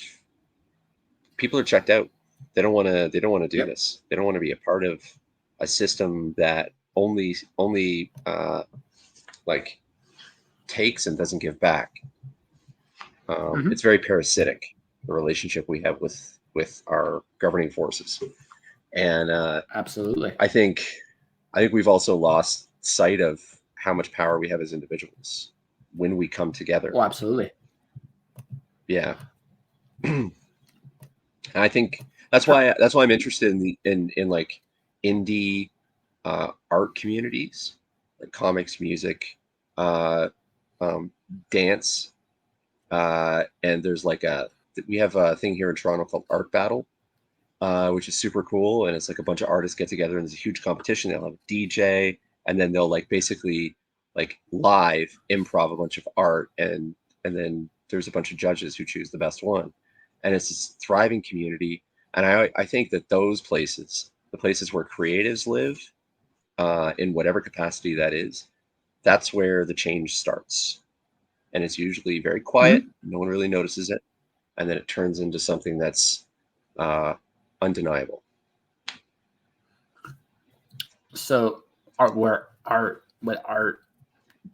people are checked out. They don't want to do Yep. this. They don't want to be a part of a system that only like takes and doesn't give back. Mm-hmm. It's very parasitic, the relationship we have with our governing forces. And Absolutely. I think I think we've also lost sight of how much power we have as individuals when we come together. Oh, absolutely. Yeah. And I think that's why I'm interested in like indie art communities, like comics, music, uh, um, dance, and there's like we have a thing here in Toronto called Art Battle, which is super cool, and it's like a bunch of artists get together and there's a huge competition. They'll have a DJ, and then they'll like basically like live improv a bunch of art, and then there's a bunch of judges who choose the best one, and it's this thriving community. And I think that those places, the places where creatives live, in whatever capacity that is, that's where the change starts. And it's usually very quiet. Mm-hmm. No one really notices it. And then it turns into something that's uh, undeniable. So what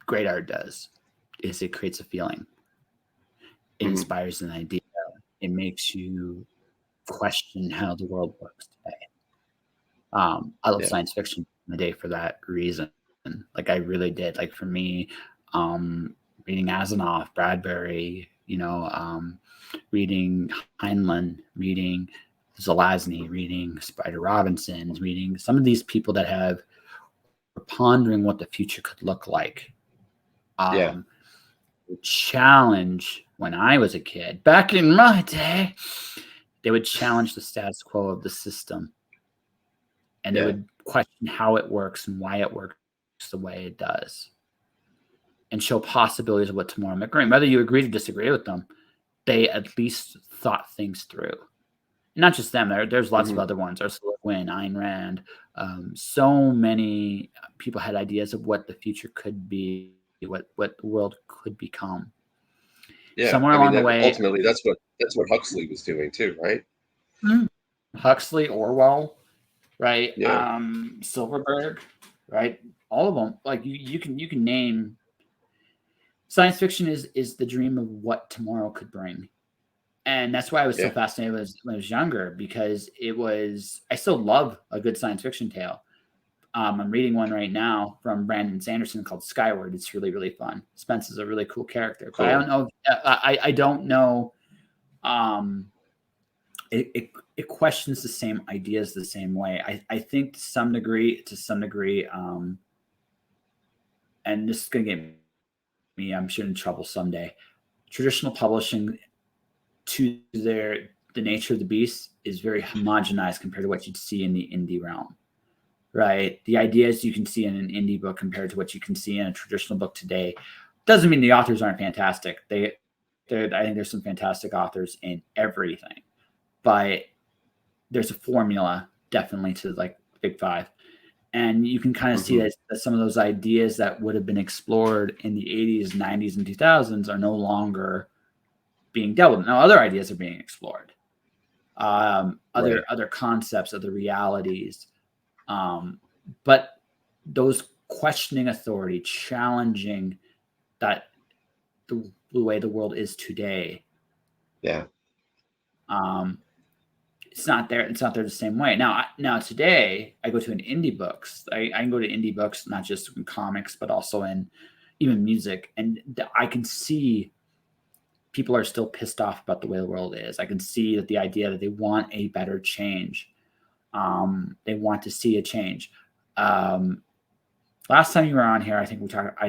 great art does is it creates a feeling. It Hmm. inspires an idea. It makes you question how the world works today. I love Yeah. science fiction in the day for that reason. Like I really did. Like for me, um, reading Asimov, Bradbury, reading Heinlein, reading Zelazny, reading Spider Robinson's, reading some of these people that have pondering what the future could look like. Yeah. Um, challenge when I was a kid, back in my day, they would challenge the status quo of the system, and they Yeah. would question how it works and why it works the way it does, and show possibilities of what tomorrow might bring. Whether you agree to disagree with them, they at least thought things through. Not just them. There's lots of Hmm. other ones. Ursula Le Guin, Ayn Rand. So many people had ideas of what the future could be, what the world could become. Yeah. Somewhere I mean, along the that way, ultimately that's what Huxley was doing too, right? Huxley, Orwell, right? Yeah. Silverberg, right? All of them. Like you can name. Science fiction is the dream of what tomorrow could bring, and that's why I was so Yeah. fascinated when I was younger, because I still love a good science fiction tale. I'm reading one right now from Brandon Sanderson called Skyward. It's really, really fun. Spence is a really cool character, but I don't Cool. know. I don't know. Um, it questions the same ideas the same way. I think to some degree, and this is gonna get me, I'm sure, in trouble someday. Traditional publishing, to the nature of the beast, is very homogenized compared to what you'd see in the indie realm, right? The ideas you can see in an indie book compared to what you can see in a traditional book today doesn't mean the authors aren't fantastic. I think there's some fantastic authors in everything, but there's a formula definitely to like Big Five, and you can kind of see Hmm. that some of those ideas that would have been explored in the 80s, 90s, and 2000s are no longer being dealt with. Now, other ideas are being explored, Right. other concepts, other realities, but those questioning authority, challenging that the way the world is today, Yeah. um, It's not there the same way. Now today, I go to an indie books. I can go to indie books, not just in comics, but also in even music, and I can see people are still pissed off about the way the world is. I can see that the idea that they want a better change. They want to see a change. Last time you were on here, I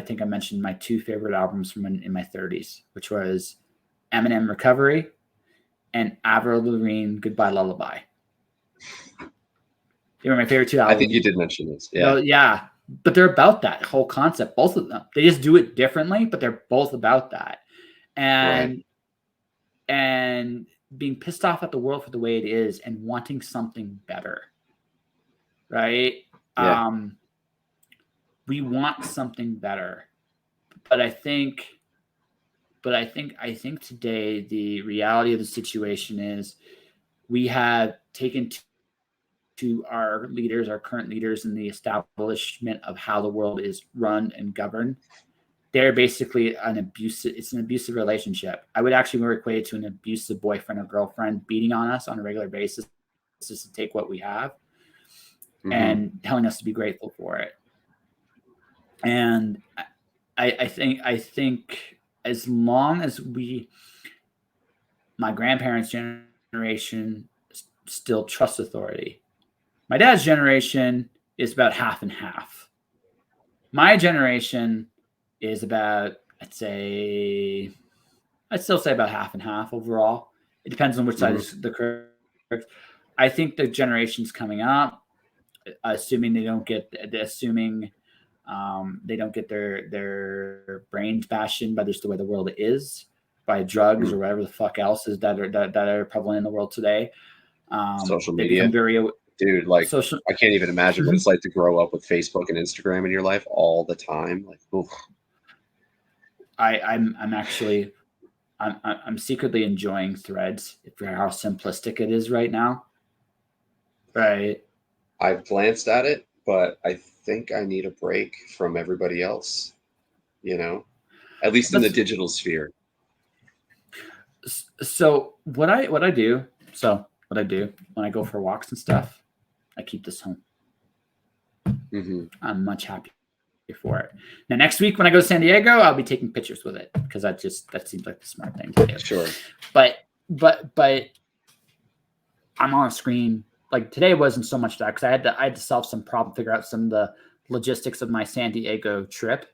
think I mentioned my two favorite albums from in my 30s, which was Eminem Recovery and Avril Lavigne Goodbye Lullaby. They were my favorite two albums. I think you did mention this. Yeah. Yeah. But they're about that whole concept, both of them. They just do it differently, but they're both about that. And being pissed off at the world for the way it is and wanting something better. Right? Yeah. We want something better. But I think today the reality of the situation is we have taken to our leaders, our current leaders in the establishment of how the world is run and governed. They're basically it's an abusive relationship. I would actually more equate it to an abusive boyfriend or girlfriend beating on us on a regular basis just to take what we have and telling us to be grateful for it. And I think as long as my grandparents' generation still trust authority. My dad's generation is about half and half. My generation is about, I'd still say about half and half overall. It depends on which side is the correct. I think the generations coming up, assuming they don't get their brains bashed in by just the way the world is, by drugs or whatever the fuck else is that are prevalent in the world today. Social media, dude. Like, I can't even imagine what it's like to grow up with Facebook and Instagram in your life all the time. Like, oof. I'm secretly enjoying Threads for how simplistic it is right now. Right. I've glanced at it, but I think I need a break from everybody else. At least in the digital sphere. So what I do when I go for walks and stuff, I keep this home. I'm much happier for it. Now next week when I go to San Diego, I'll be taking pictures with it because that seems like the smart thing to do. Sure. But I'm on a screen. Like today wasn't so much that because I had to solve some problem, figure out some of the logistics of my San Diego trip,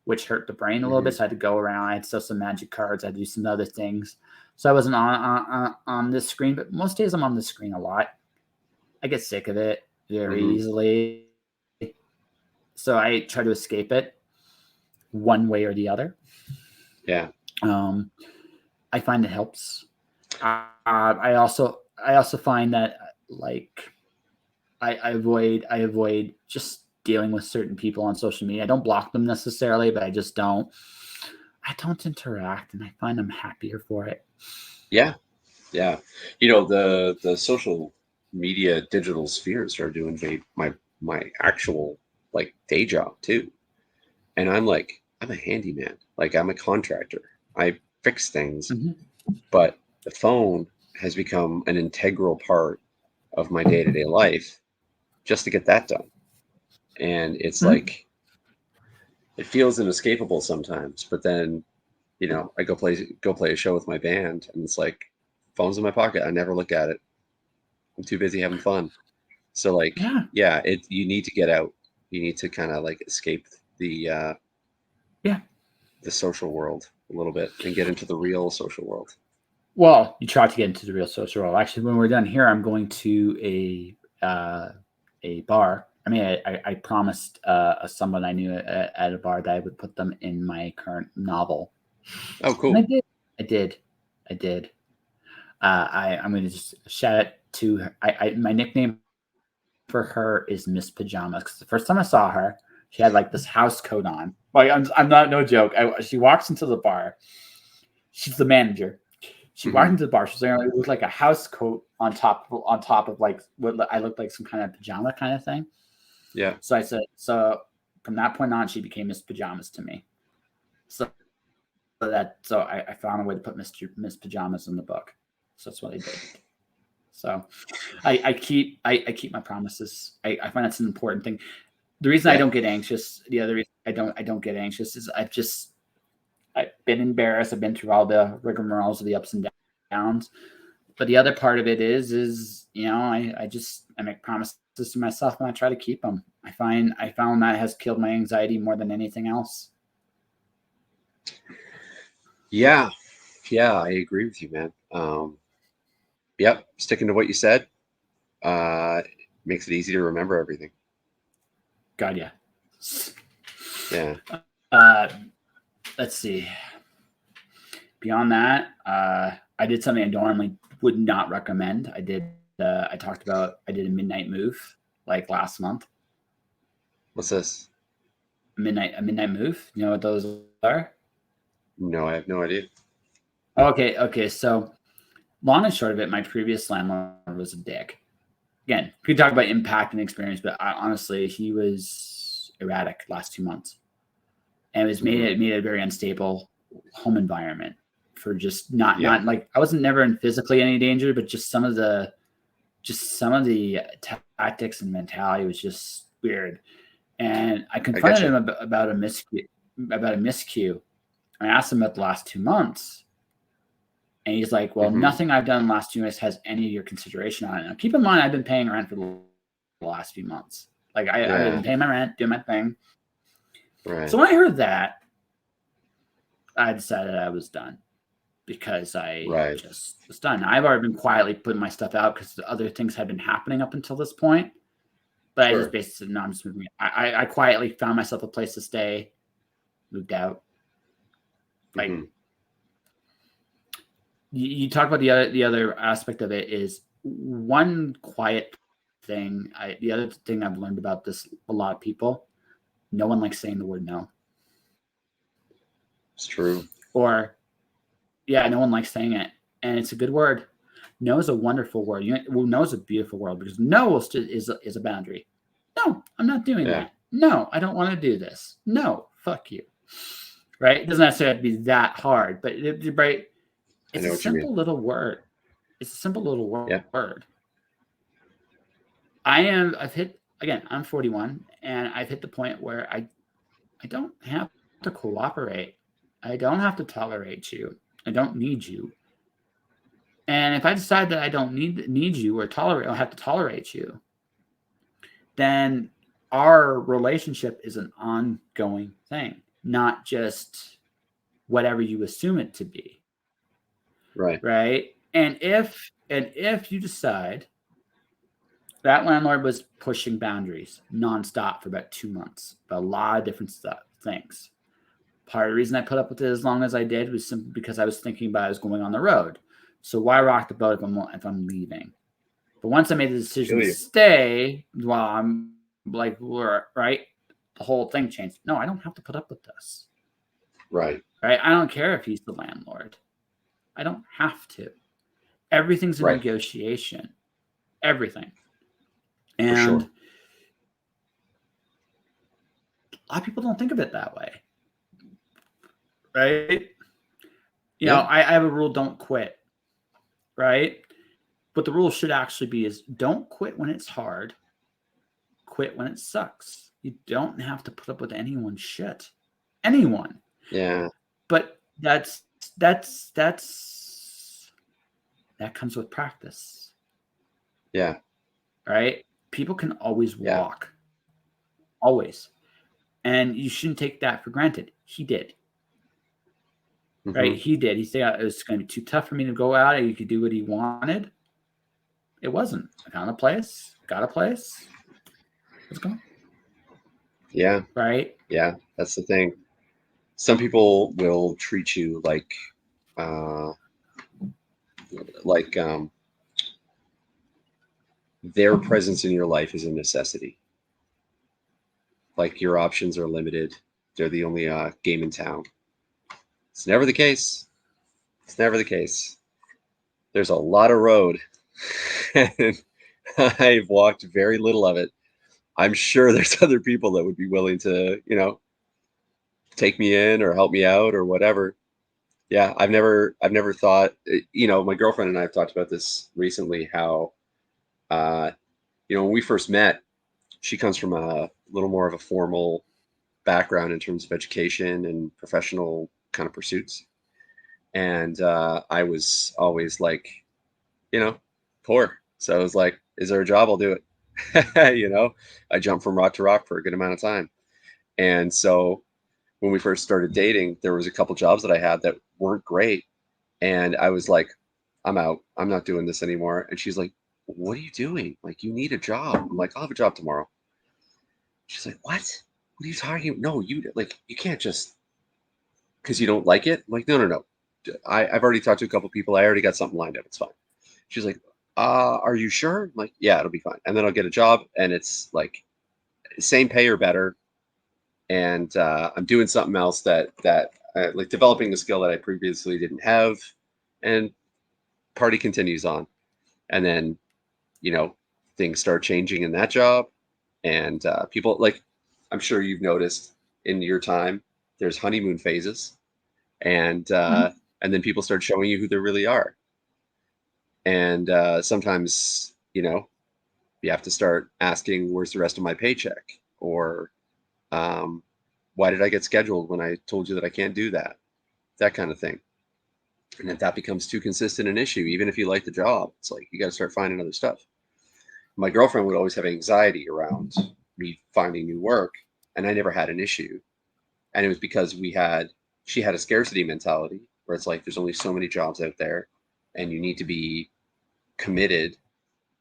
which hurt the brain a little bit. So I had to go around. I had to sell some magic cards. I had to do some other things. So I wasn't on this screen, but most days I'm on this screen a lot. I get sick of it very easily. So I try to escape it one way or the other. Yeah. I find it helps. I also find that like I avoid just dealing with certain people on social media. I don't block them necessarily, but I don't interact, and I find I'm happier for it. Yeah. The social media digital spheres are doing my actual like day job too, and I'm a handyman. Like, I'm a contractor. I fix things, but the phone has become an integral part of my day-to-day life just to get that done. And it's like, it feels inescapable sometimes, but then, I go play a show with my band and it's like, phone's in my pocket. I never look at it. I'm too busy having fun. So like, you need to get out. You need to kind of like escape the social world a little bit and get into the real social world. Well, you try to get into the real social world. Actually, when we're done here, I'm going to a bar. I mean, I promised someone I knew at a bar that I would put them in my current novel. Oh, cool. And I did. I'm going to just shout it to her. My nickname for her is Miss Pajamas because the first time I saw her, she had like this house coat on. Like, I'm not, no joke. She walks into the bar. She's the manager. She walked into the bar. She's wearing like a house coat on top of like what I looked like some kind of pajama kind of thing. Yeah. So I said, so from that point on, she became Miss Pajamas to me. So I found a way to put Miss Pajamas in the book. So that's what I did. So I keep my promises. I find that's an important thing. The reason I Yeah. don't get anxious, the other reason I don't get anxious is I've been embarrassed. I've been through all the rigmaroles of the ups and downs. But the other part of it is I make promises to myself and I try to keep them. I found that has killed my anxiety more than anything else. Yeah. Yeah, I agree with you, man. Yep, sticking to what you said makes it easy to remember everything. God, yeah. Yeah. Uh, let's see. Beyond that, I did something I normally would not recommend. I did a midnight move like last month. What's this? A midnight move. You know what those are? No, I have no idea. Okay. So long and short of it, my previous landlord was a dick. Again, could talk about impact and experience, but honestly, he was erratic last 2 months, and it was made it a very unstable home environment for just Yeah, not like I wasn't never in physically any danger, but just some of the tactics and mentality was just weird. And I I confronted gotcha. him about a miscue. I asked him about the last 2 months, and he's like, "Well, Hmm. nothing I've done in the last 2 months has any of your consideration on it." Now, keep in mind, I've been paying rent for the last few months. Like I've been Yeah, paying my rent, doing my thing. So right. when I heard that, I decided I was done because I Right. just was done. I've already been quietly putting my stuff out because other things had been happening up until this point. But I just Sure. basically said, no, I'm just moving. I quietly found myself a place to stay, moved out. Like Hmm. you talk about the other aspect of it is one quiet thing. The other thing I've learned about this a lot of people, no one likes saying the word no. It's true. Or yeah, no one likes saying it. And it's a good word. No is a wonderful word. No is a beautiful word because no is a boundary. No, I'm not doing Yeah, that. No, I don't want to do this. No, fuck you. Right? It doesn't necessarily have to be that hard, but right, I it's a know what you mean. simple little word. It's a simple little Yeah. word. I've hit again, I'm 41 and I've hit the point where I don't have to cooperate. I don't have to tolerate you. I don't need you. And if I decide that I don't need you or tolerate or have to tolerate you, then our relationship is an ongoing thing, not just whatever you assume it to be, Right. right? And if you decide that landlord was pushing boundaries nonstop for about 2 months, about a lot of different things. Part of the reason I put up with it as long as I did was simply because I was thinking about I was going on the road. So why rock the boat if I'm leaving? But once I made the decision Feel to you. stay, while I'm like, right, the whole thing changed. No, I don't have to put up with this. Right. Right? I don't care if he's the landlord. I don't have to. Everything's a Right. negotiation. Everything. For sure. And a lot of people don't think of it that way. Right? Yeah. I have a rule: don't quit. Right? But the rule should actually be is don't quit when it's hard. Quit when it sucks. You don't have to put up with anyone's shit. Anyone. Yeah. But that's that comes with practice, Yeah. right? People can always Yeah. walk, always, and you shouldn't take that for granted. He did, right? Hmm. He did. He said it was going to be too tough for me to go out, and he could do what he wanted. It wasn't. I found a place, got a place. Let's go, Yeah. right? Yeah. That's the thing. Some people will treat you uh, like their presence in your life is a necessity. Like your options are limited. They're the only game in town. It's never the case. It's never the case. There's a lot of road, and I've walked very little of it. I'm sure there's other people that would be willing to, take me in or help me out or whatever. Yeah, I've never thought, my girlfriend and I have talked about this recently, how, uh, when we first met, she comes from a little more of a formal background in terms of education and professional kind of pursuits. And I was always like, you know, poor. So I was like, is there a job? I'll do it. I jumped from rock to rock for a good amount of time. And so when we first started dating, there was a couple jobs that I had that weren't great. And I was like, I'm out. I'm not doing this anymore. And she's like, what are you doing? Like, you need a job. I'm like, I'll have a job tomorrow. She's like, what? What are you talking about? No, you can't just because you don't like it. I'm like, no, no, no. I've already talked to a couple people. I already got something lined up. It's fine. She's like, are you sure? I'm like, yeah, it'll be fine. And then I'll get a job and it's like same pay or better. And I'm doing something else that like developing a skill that I previously didn't have. And party continues on. And then, you know, things start changing in that job. And people like, I'm sure you've noticed in your time, there's honeymoon phases. And Mhm. and then people start showing you who they really are. And sometimes, you have to start asking, where's the rest of my paycheck? Or um, why did I get scheduled when I told you that I can't do that? That kind of thing. And if that becomes too consistent an issue, even if you like the job, it's like you got to start finding other stuff. My girlfriend would always have anxiety around me finding new work, and I never had an issue. And it was because she had a scarcity mentality where it's like there's only so many jobs out there, and you need to be committed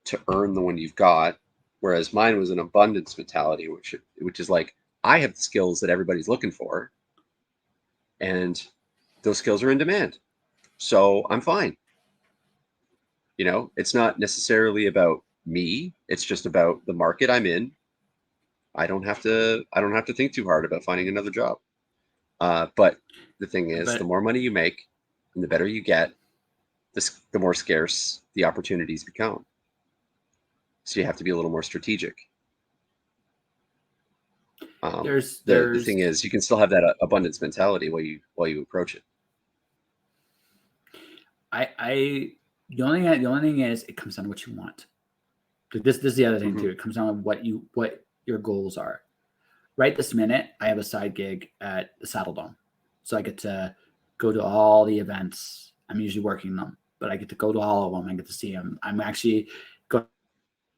to earn the one you've got. Whereas mine was an abundance mentality, which is like I have the skills that everybody's looking for, and those skills are in demand. So I'm fine. It's not necessarily about me. It's just about the market I'm in. I don't have to think too hard about finding another job. But the thing is, the But more money you make and the better you get, the more scarce the opportunities become. So you have to be a little more strategic. The thing there's is, you can still have that abundance mentality while you approach it. I the only thing is it comes down to what you want. This is the other thing Hmm. too. It comes down to what your goals are. Right this minute, I have a side gig at the Saddle Dome, so I get to go to all the events. I'm usually working them, but I get to go to all of them. I get to see them. I'm actually going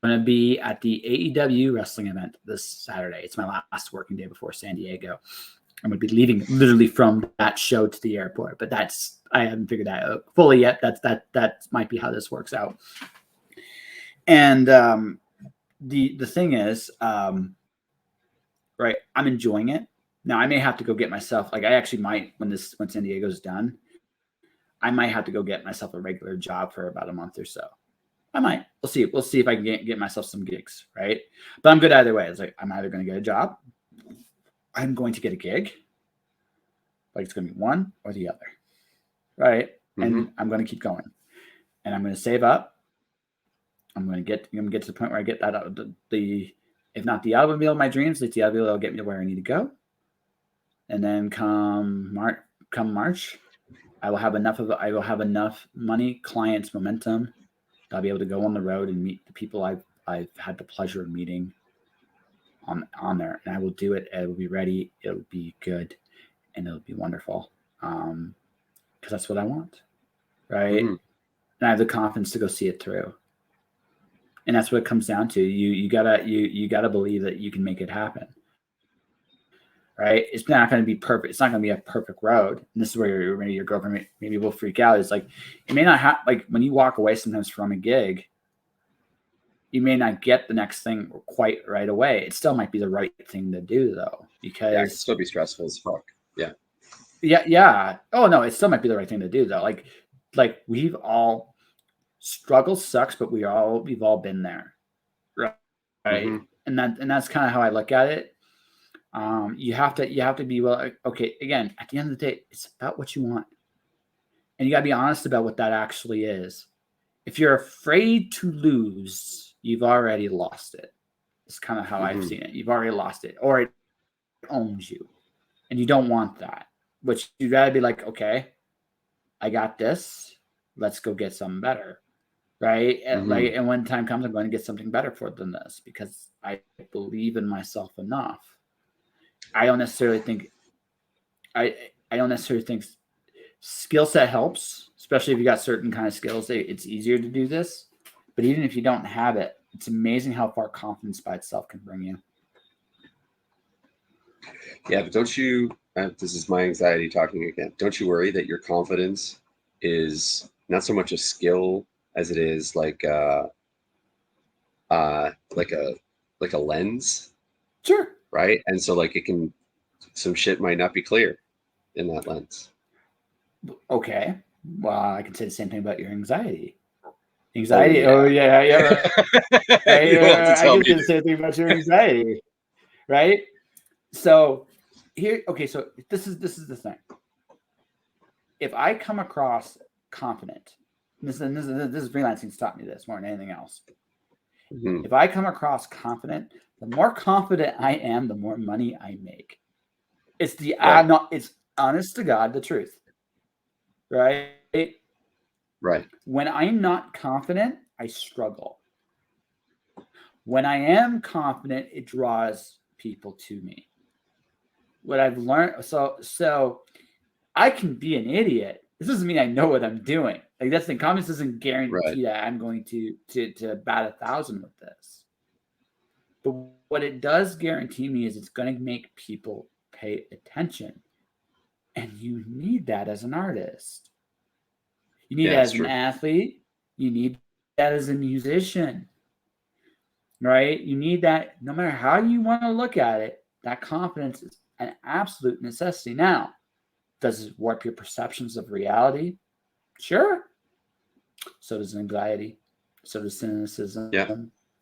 to be at the AEW wrestling event this Saturday. It's my last working day before San Diego. I'm going to be leaving literally from that show to the airport, but I haven't figured that out fully yet. That might be how this works out. And the thing is, right, I'm enjoying it. Now I may have to go get myself like I actually might when San Diego's done, I might have to go get myself a regular job for about a month or so. I might. We'll see. We'll see if I can get myself some gigs, right? But I'm good either way. It's like I'm either going to get a job, I'm going to get a gig, like it's going to be one or the other, right? Hmm. And I'm going to keep going, and I'm going to save up. I'm going to get to the point where I get that if not the automobile of my dreams, it's the automobile that'll get me to where I need to go. And then come March, I will have enough money, clients, momentum. I'll be able to go on the road and meet the people I've had the pleasure of meeting on there, and I will do it. It will be ready. It'll be good, and it'll be wonderful. Because that's what I want, right? Hmm. And I have the confidence to go see it through. And that's what it comes down to. You gotta believe that you can make it happen, right? It's not going to be perfect. It's not going to be a perfect road. And this is where your girlfriend maybe will freak out. It's like it may not have like when you walk away sometimes from a gig, you may not get the next thing quite right away. It still might be the right thing to do though, Yeah, it can because still be stressful as fuck. Yeah. yeah. Oh no, it still might be the right thing to do though. Like we've all struggle sucks, but we've all been there, right? Hmm. And that's kind of how I look at it. You have to be well. Okay, again, at the end of the day, it's about what you want, and you got to be honest about what that actually is. If you're afraid to lose, you've already lost it. It's kind of how I've Hmm. seen it. You've already lost it, or it owns you, and you don't want that. Which you got to be like, okay. I got this. Let's go get something better. Right. And when time comes, I'm going to get something better for than this because I believe in myself enough. I don't necessarily think skill set helps, especially if you got certain kind of skills. It's easier to do this. But even if you don't have it, it's amazing how far confidence by itself can bring you. Yeah, but don't you, this is my anxiety talking again. Don't you worry that your confidence is not so much a skill as it is like like a lens, Sure. right? And so like some shit might not be clear in that lens. Okay. Well, I can say the same thing about your anxiety. Oh Anxiety. yeah. Oh yeah, yeah. Right. You don't have to I tell can me. say the same thing about your anxiety. Right. So here, okay. So this is the thing. If I come across confident, this is freelancing's taught me this more than anything else. Mhm. If I come across confident, the more confident I am, the more money I make. It's Right. it's honest to God, the truth. Right. Right. When I'm not confident, I struggle. When I am confident, it draws people to me. What I've learned, so I can be an idiot. This doesn't mean I know what I'm doing. Like that's the confidence doesn't Right. guarantee that I'm going to bat 1,000 with this. But what it does guarantee me is it's going to make people pay attention. And you need that as an artist. You need Yeah, that it's as an true. athlete. You need that as a musician, right? You need that no matter how you want to look at it, that confidence is an absolute necessity. Now, does it warp your perceptions of reality? Sure. So does anxiety. So does cynicism. Yeah,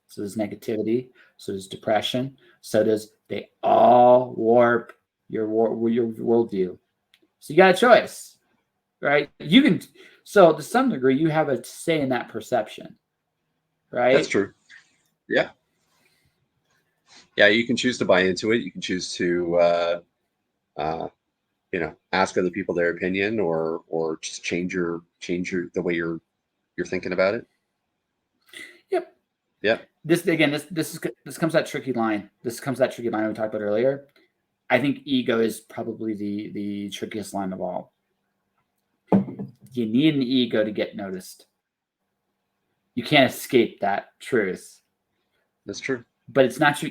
So does negativity. So does depression. So does they all warp your worldview. So you got a choice, right? You can. So to some degree, you have a say in that perception, that's right? true. Yeah. Yeah, you can choose to buy into it. You can choose to uh, ask other people their opinion or just change your the way you're thinking about it. Yep. Yeah. This comes that tricky line. This comes that tricky line we talked about earlier. I think ego is probably the trickiest line of all. You need an ego to get noticed. You can't escape that truth. That's true. But it's not your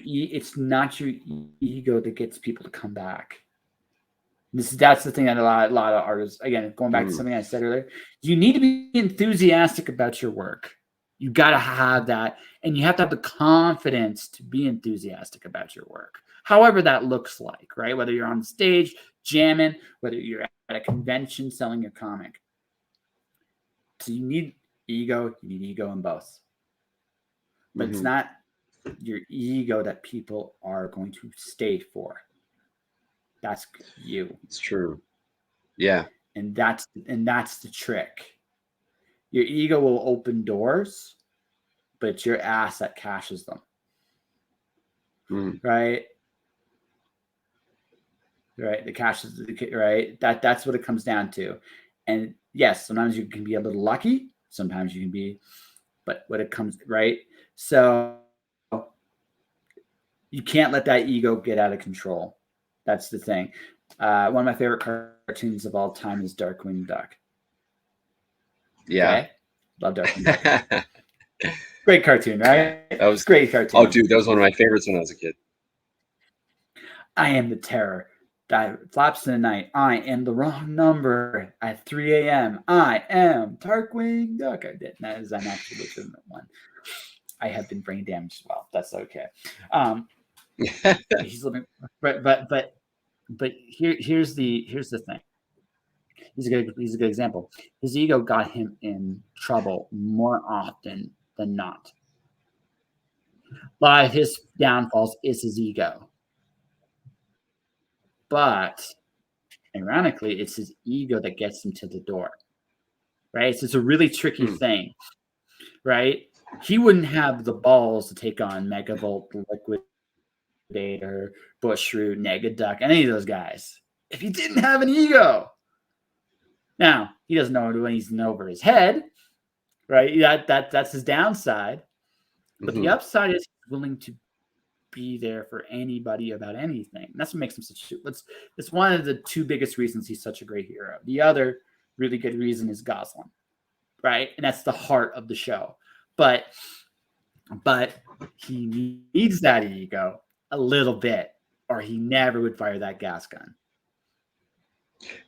ego that gets people to come back. That's the thing that a lot of artists, again, going back to something I said earlier, you need to be enthusiastic about your work. You got to have that, and you have to have the confidence to be enthusiastic about your work, however that looks like, right? Whether you're on stage jamming, whether you're at a convention selling your comic. So you need ego in both. But it's Hmm. not your ego that people are going to stay for. That's you. It's true. Yeah. And that's the trick. Your ego will open doors, but it's your ass that caches them. Mm. Right? Right. The caches, right? That's what it comes down to. And yes, sometimes you can be a little lucky. Sometimes you can be, but what it comes, right? So you can't let that ego get out of control. That's the thing. One of my favorite cartoons of all time is Darkwing Duck. Yeah. Okay? Love Darkwing Duck. Great cartoon, right? That It's was a great oh cartoon. dude, that was one of my favorites when I was a kid. I am the terror that flaps in the night. I am the wrong number at 3 a.m. I am Darkwing Duck. I did. That is an actual legitimate one. I have been brain damaged as well. That's okay. He's living, but here's the thing. He's a good example. His ego got him in trouble more often than not. A lot of his downfalls is his ego. But ironically, it's his ego that gets him to the door. Right? So it's a really tricky Hmm. thing. Right? He wouldn't have the balls to take on Megavolt, Liquidator, Bushroot, Negaduck, any of those guys if he didn't have an ego. Now, He doesn't know when he's in over his head, right? That's his downside. But the Mm-hmm. upside is he's willing to be there for anybody about anything. And that's what makes him such. It's one of the two biggest reasons he's such a great hero. The other really good reason is Goslin, right? And that's the heart of the show. But he needs that ego a little bit, or he never would fire that gas gun.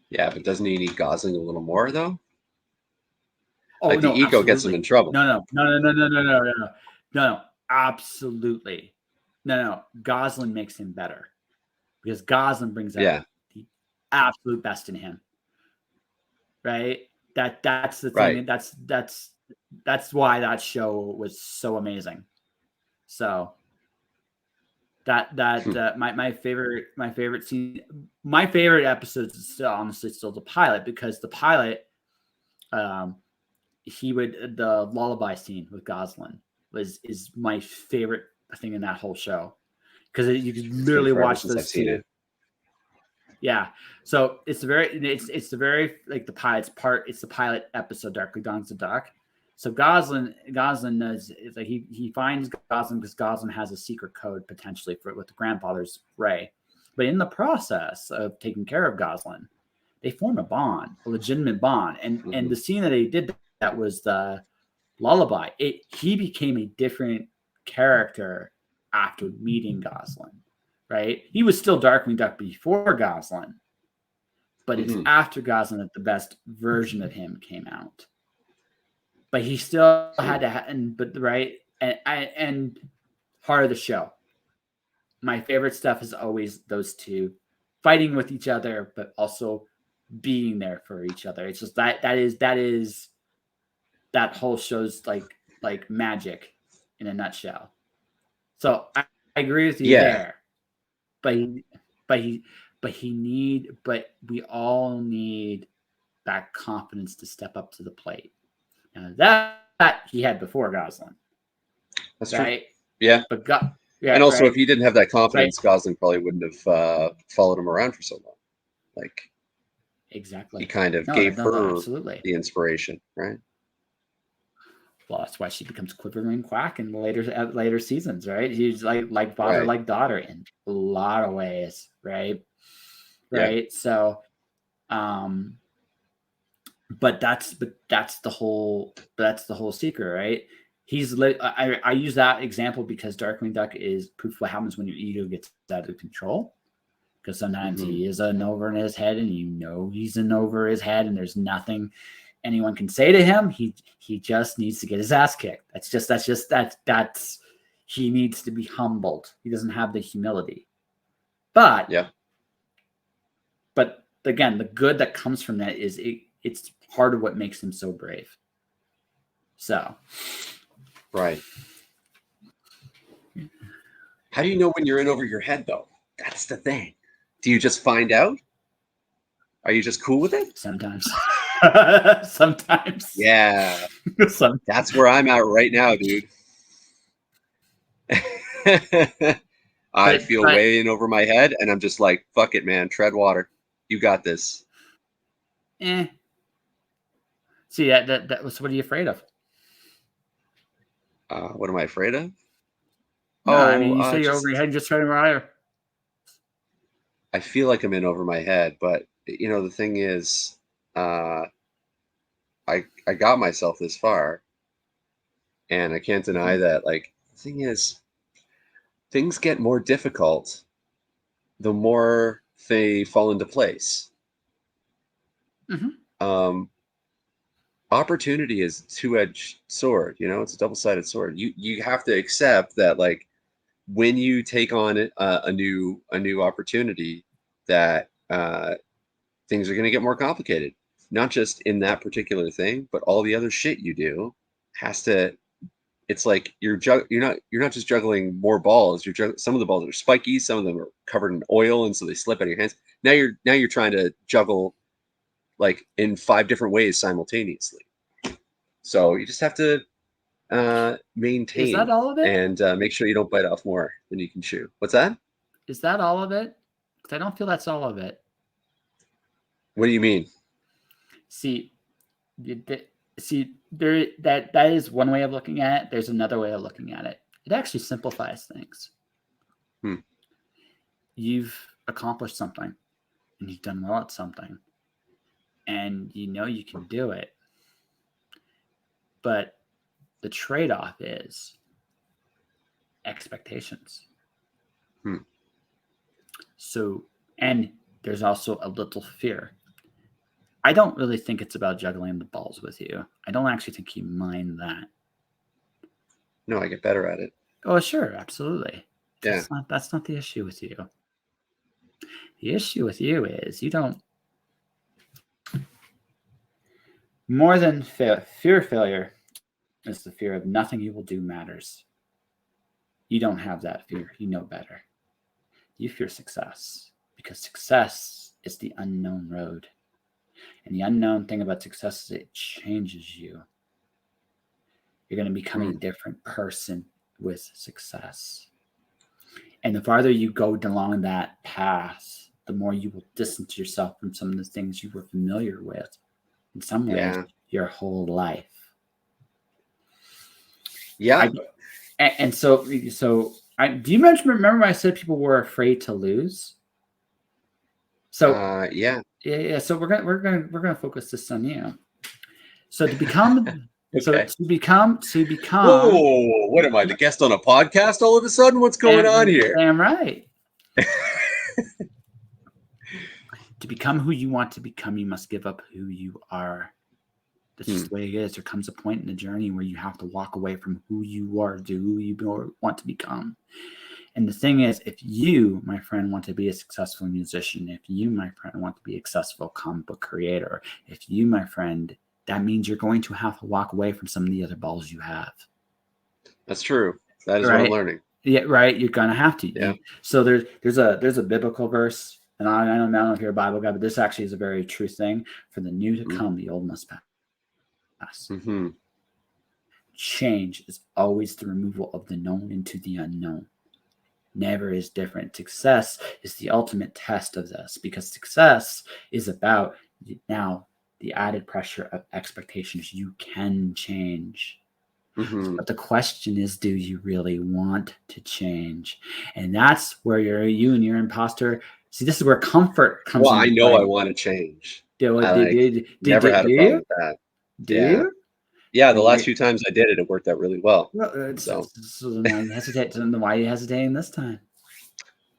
Yeah, but doesn't he need Gosling a little more though? Oh Like the no, ego gets him in absolutely. trouble. No, absolutely. No. Goslin makes him better because Goslin brings out Yeah, the absolute best in him. Right? That's the thing. right. That's why that show was so amazing. So my favorite scene, my favorite episodes is still honestly still the pilot, because the pilot, the lullaby scene with Goslin is my favorite thing in that whole show, because you can It's been literally forever watch since I've those seen two. it. Yeah, so it's the very like the pilot's part. It's the pilot episode, Darkly Dawns the Dark. So Goslin knows, it's like he finds Goslin because Goslin has a secret code potentially for with the grandfather's ray, but in the process of taking care of Goslin, they form a bond, a legitimate bond, and Mm-hmm. the scene that they did that was the lullaby. He became a different character after meeting Goslin, right? He was still Darkwing Duck before Goslin, but it's Mm-hmm. after Goslin that the best version of him came out. But he still had to, and heart of the show. My favorite stuff is always those two fighting with each other, but also being there for each other. It's just that whole show's like magic in a nutshell. So I agree with you Yeah, there, but but he but we all need that confidence to step up to the plate. Now that he had before Goslin, that's true. right? Yeah, But God, and yeah, also if right, he didn't have that right, confidence, Gosling probably wouldn't have followed him around for so long. Like he exactly. kind of No, gave no, her absolutely. the inspiration, right? Well, that's why she becomes Quivering Quack in the later seasons, right? He's like father, Right. like daughter in a lot of ways, right? Yeah. Right. So, um, but that's the whole secret, right? I use that example because Darkwing Duck is proof of what happens when your ego gets out of control. Because sometimes Mm-hmm. he is in over in his head, and he's in over his head, and there's nothing anyone can say to him. He just needs to get his ass kicked. That's he needs to be humbled. He doesn't have the humility. But Yeah. but again, the good that comes from that is it's part of what makes him so brave. So Right. How do you know when you're in over your head, though? That's the thing. Do you just find out? Are you just cool with it? sometimes, sometimes, Yeah, some that's where I'm at right now, dude. I feel but way in over my head, and I'm just like, fuck it, man. Tread water. You got this. eh. See that was, what are you afraid of? What am I afraid of? No, I mean Oh, you say you're over your just head, just trying to higher. I feel like I'm in over my head, but the thing is, uh, I got myself this far, and I can't deny Mm-hmm. that. Like, the thing is, things get more difficult the more they fall into place. Mm-hmm. Um, Opportunity is a two-edged sword. It's a double-sided sword. You have to accept that, like, when you take on a new opportunity, that things are going to get more complicated. Not just in that particular thing, but all the other shit you do has to. It's like you're not just juggling more balls. Some of the balls are spiky, some of them are covered in oil, and so they slip out of your hands. Now you're trying to juggle like in 5 different ways simultaneously. So you just have to Is that maintain all of it? and make sure you don't bite off more than you can chew. What's that? Is that all of it? Because I don't feel that's all of it. What do you mean? See, See, that is one way of looking at it. There's another way of looking at it. It actually simplifies things. You've accomplished something, and you've done well at something, and you know you can do it. But the trade-off is expectations. So, and there's also a little fear. I don't really think it's about juggling the balls with you. I don't actually think you mind that. No, I get better at it. Oh, sure, absolutely. Yeah. That's not the issue with you. The issue with you is you don't. More than fear of failure is the fear of nothing you will do matters. You don't have that fear. You know better. You fear success because success is the unknown road. And the unknown thing about success is it changes you. You're going to become a different person with success. And the farther you go along that path, the more you will distance yourself from some of the things you were familiar with in some ways your whole life. Yeah. And so do you remember I said people were afraid to lose? So yeah. So we're gonna focus this on you. So to become, okay. to become. Whoa! What am I, the guest on a podcast? All of a sudden, what's going on here? Damn right. To become who you want to become, you must give up who you are. That's just the way it is. There comes a point in the journey where you have to walk away from who you are to who you want to become. And the thing is, if you, my friend, want to be a successful musician, if you, my friend, want to be a successful comic book creator, if you, my friend, that means you're going to have to walk away from some of the other balls you have. That's true. That is what I'm learning. Yeah, right. You're gonna have to. Yeah. So there's a biblical verse, and I don't know if you're a Bible guy, but this actually is a very true thing. For the new to come, the old must pass. Change is always the removal of the known into the unknown. Never is different. Success is the ultimate test of this because success is about now the added pressure of expectations. You can change. But the question is, do you really want to change? And that's where you and your imposter. See, this is where comfort comes in. Well, I know I want to change. Never had a problem with that. Do you? Yeah, the last few times I did it, it worked out really well. So now you hesitate. Why are you hesitating this time?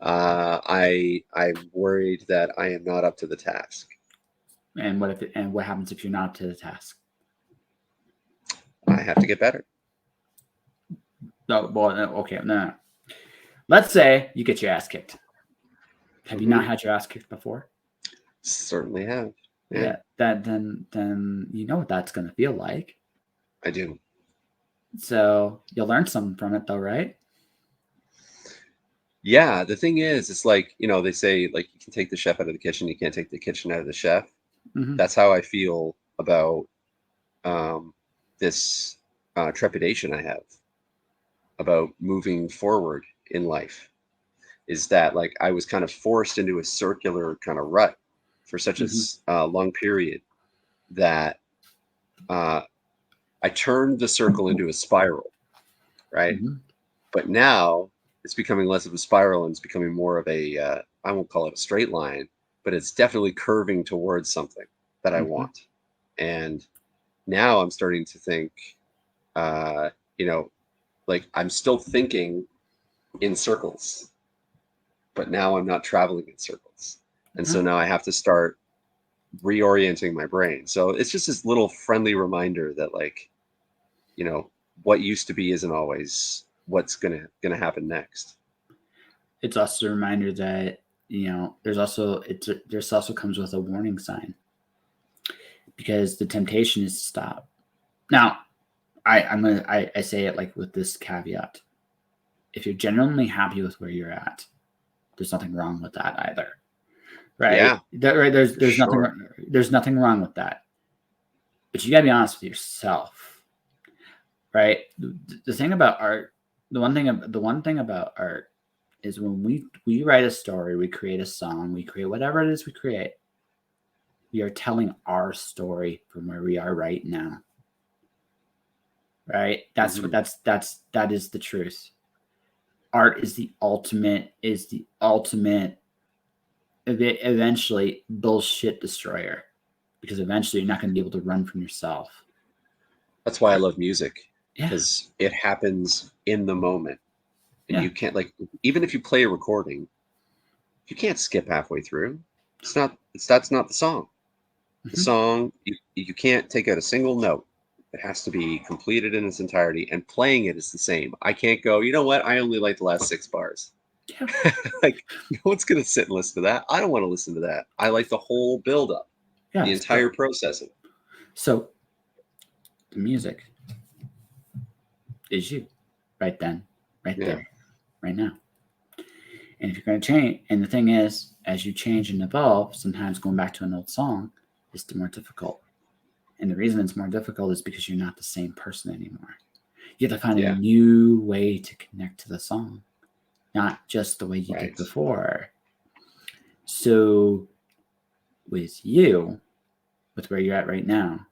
I'm worried that I am not up to the task. And what happens if you're not up to the task? I have to get better. No, well, okay, no. Let's say you get your ass kicked. Have you not had your ass kicked before? Certainly have. Yeah. Then you know what that's going to feel like. I do. So you'll learn something from it, though, right? Yeah. The thing is, it's like, they say, like, you can take the chef out of the kitchen, you can't take the kitchen out of the chef. That's how I feel about this trepidation I have about moving forward in life. Is that, like, I was kind of forced into a circular kind of rut for such a long period that I turned the circle into a spiral, right? But now it's becoming less of a spiral and it's becoming more of a, I won't call it a straight line, but it's definitely curving towards something that I want. And now I'm starting to think, like, I'm still thinking in circles, but now I'm not traveling in circles. And so now I have to start reorienting my brain. So it's just this little friendly reminder that, like, what used to be isn't always what's gonna happen next. It's also a reminder that this also comes with a warning sign, because the temptation is to stop. Now, I say it like with this caveat: if you're genuinely happy with where you're at, there's nothing wrong with that either, right? Yeah, There's nothing wrong with that, but you gotta be honest with yourself, right? The thing about art, the one thing about art is when we write a story, we create a song, we create whatever it is we create. We are telling our story from where we are right now. Right? That's what Mm-hmm. that is the truth. Art is the ultimate eventually bullshit destroyer, because eventually you're not going to be able to run from yourself. That's why I love music, Yeah. because it happens in the moment, and Yeah. you can't, like, even if you play a recording, you can't skip halfway through. That's not the song. The Mm-hmm. song, you can't take out a single note. It has to be completed in its entirety, and playing it is the same. I can't go, you know what? I only like the last 6 bars. Yeah. Like, no one's gonna sit and listen to that. I don't want to listen to that. I like the whole build up, the Yeah. entire processing. So the music is you, right then, right Yeah, there, right now. And if you're going to change, and the thing is, as you change and evolve, sometimes going back to an old song is more difficult. And the reason it's more difficult is because you're not the same person anymore. You have to find a yeah, new way to connect to the song, not just the way you did right. before. So with you, with where you're at right now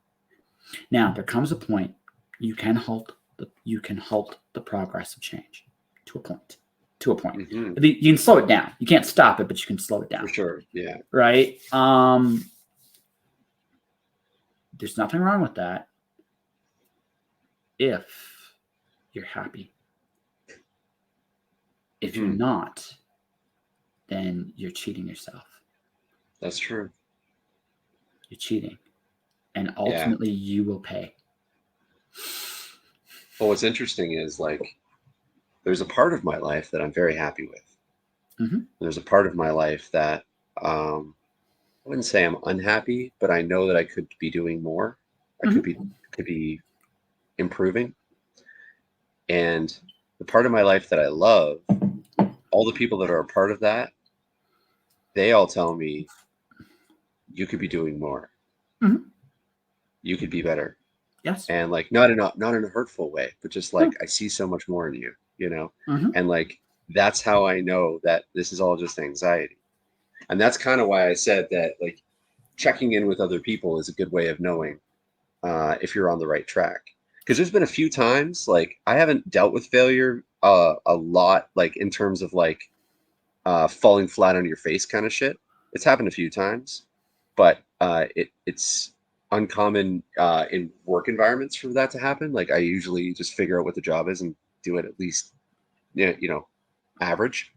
there comes a point you can halt the progress of change to a point. To a point. Hmm. You can slow it down. You can't stop it, but you can slow it For down. sure. Yeah. Right? There's nothing wrong with that if you're happy. If you're Hmm. not, then you're cheating yourself. That's true. You're cheating. And Yeah. ultimately, you will pay. Well, what's interesting is, like, there's a part of my life that I'm very happy with. Mm-hmm. There's a part of my life that I wouldn't say I'm unhappy, but I know that I could be doing more. I Mm-hmm. could be improving. And the part of my life that I love, all the people that are a part of that, they all tell me you could be doing more. Mm-hmm. You could be better. Yes. And, like, not in a hurtful way, but just like, I see so much more in you, you know? Mm-hmm. And, like, that's how I know that this is all just anxiety. And that's kind of why I said that, like, checking in with other people is a good way of knowing if you're on the right track. Because there's been a few times, like, I haven't dealt with failure a lot, like, in terms of, like, falling flat on your face kind of shit. It's happened a few times, but it's uncommon in work environments for that to happen. Like, I usually just figure out what the job is and do it at least, you know, average.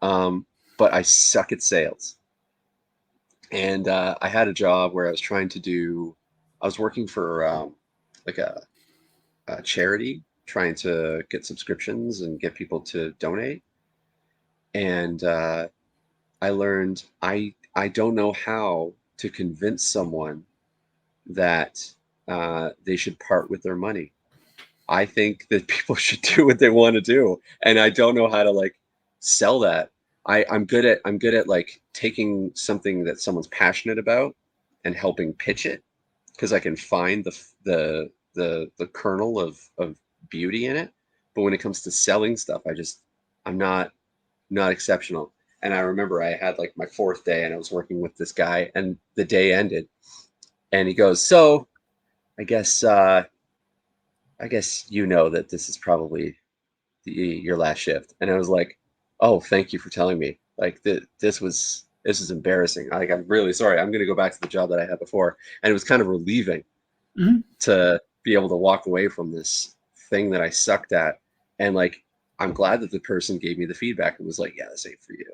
But I suck at sales. And I had a job where I was working for like a charity, trying to get subscriptions and get people to donate. And I learned I don't know how to convince someone that they should part with their money. I think that people should do what they want to do, and I don't know how to, like, sell that. I'm good at, like, taking something that someone's passionate about and helping pitch it, because I can find the kernel of beauty in it. But when it comes to selling stuff, I'm not exceptional. And I remember I had, like, my fourth day, and I was working with this guy, and the day ended, and he goes, "So I guess I guess you know that this is probably your last shift." And I was like, "Oh, thank you for telling me. Like, this is embarrassing. Like, I'm really sorry. I'm gonna go back to the job that I had before." And it was kind of relieving Mm-hmm. to be able to walk away from this thing that I sucked at. And, like, I'm glad that the person gave me the feedback and was like, "Yeah, this ain't for you,"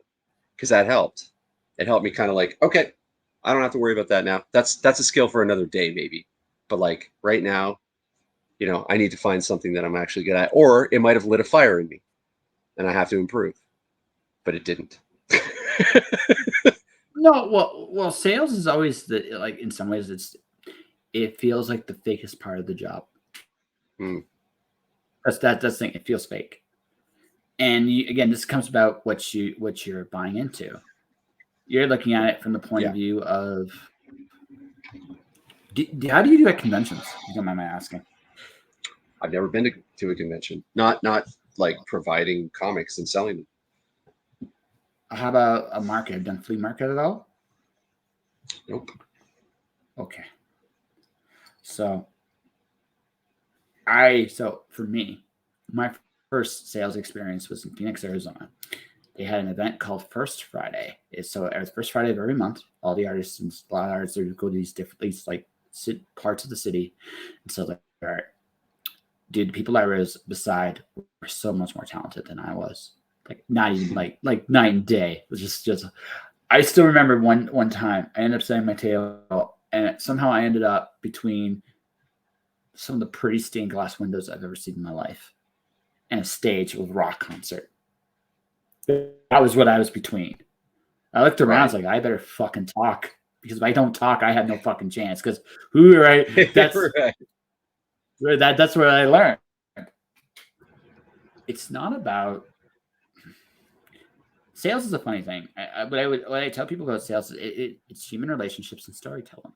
because that helped. It helped me kind of, like, okay, I don't have to worry about that now. That's a skill for another day maybe, but, like, right now, I need to find something that I'm actually good at, or it might have lit a fire in me and I have to improve, but it didn't. No, well, sales is always like, in some ways it feels like the fakest part of the job. Hmm. That's the thing. It feels fake. And again, this comes about what you're buying into. You're looking at it from the point of Yeah, view of how do you do at conventions? You don't mind my asking. I've never been to a convention. Not like providing comics and selling them. How about a market? Have you done flea market at all? Nope. Okay. So for me, my first sales experience was in Phoenix, Arizona. They had an event called First Friday. So every first Friday of every month, all the artists and a lot of artists would go to these different, like parts of the city. And so they're, dude, the people I was beside were so much more talented than I was. Like not even like night and day. It was just. I still remember one time I ended up setting my table, and somehow I ended up between some of the pretty stained glass windows I've ever seen in my life, and a stage with a rock concert. That was what I was between. I looked around, I was like, I better fucking talk, because if I don't talk, I have no fucking chance. Because that's Right. that's what I learned. It's not about sales. Is a funny thing. What I tell people about sales is it's human relationships and storytelling,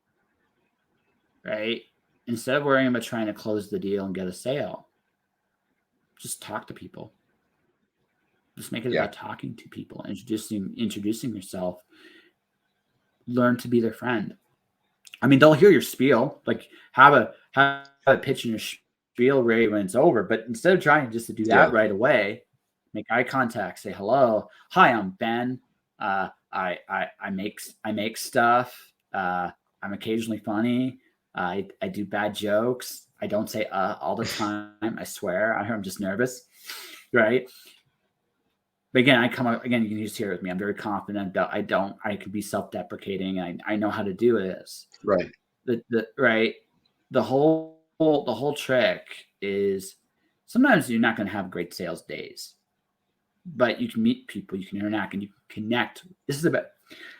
right? Instead of worrying about trying to close the deal and get a sale, just talk to people. Just make it about talking to people, introducing yourself. Learn to be their friend. I mean, they'll hear your spiel, like have a pitch in your spiel ready when it's over. But instead of trying just to do that right away, make eye contact, say hello, hi, I'm Ben. I make stuff. I'm occasionally funny. I do bad jokes. I don't say all the time. I swear. I'm just nervous, right? But again, again. You can just hear it with me. I'm very confident. I can be self-deprecating. I know how to do this. Right. The whole trick is sometimes you're not going to have great sales days, but you can meet people, you can interact, and you can connect.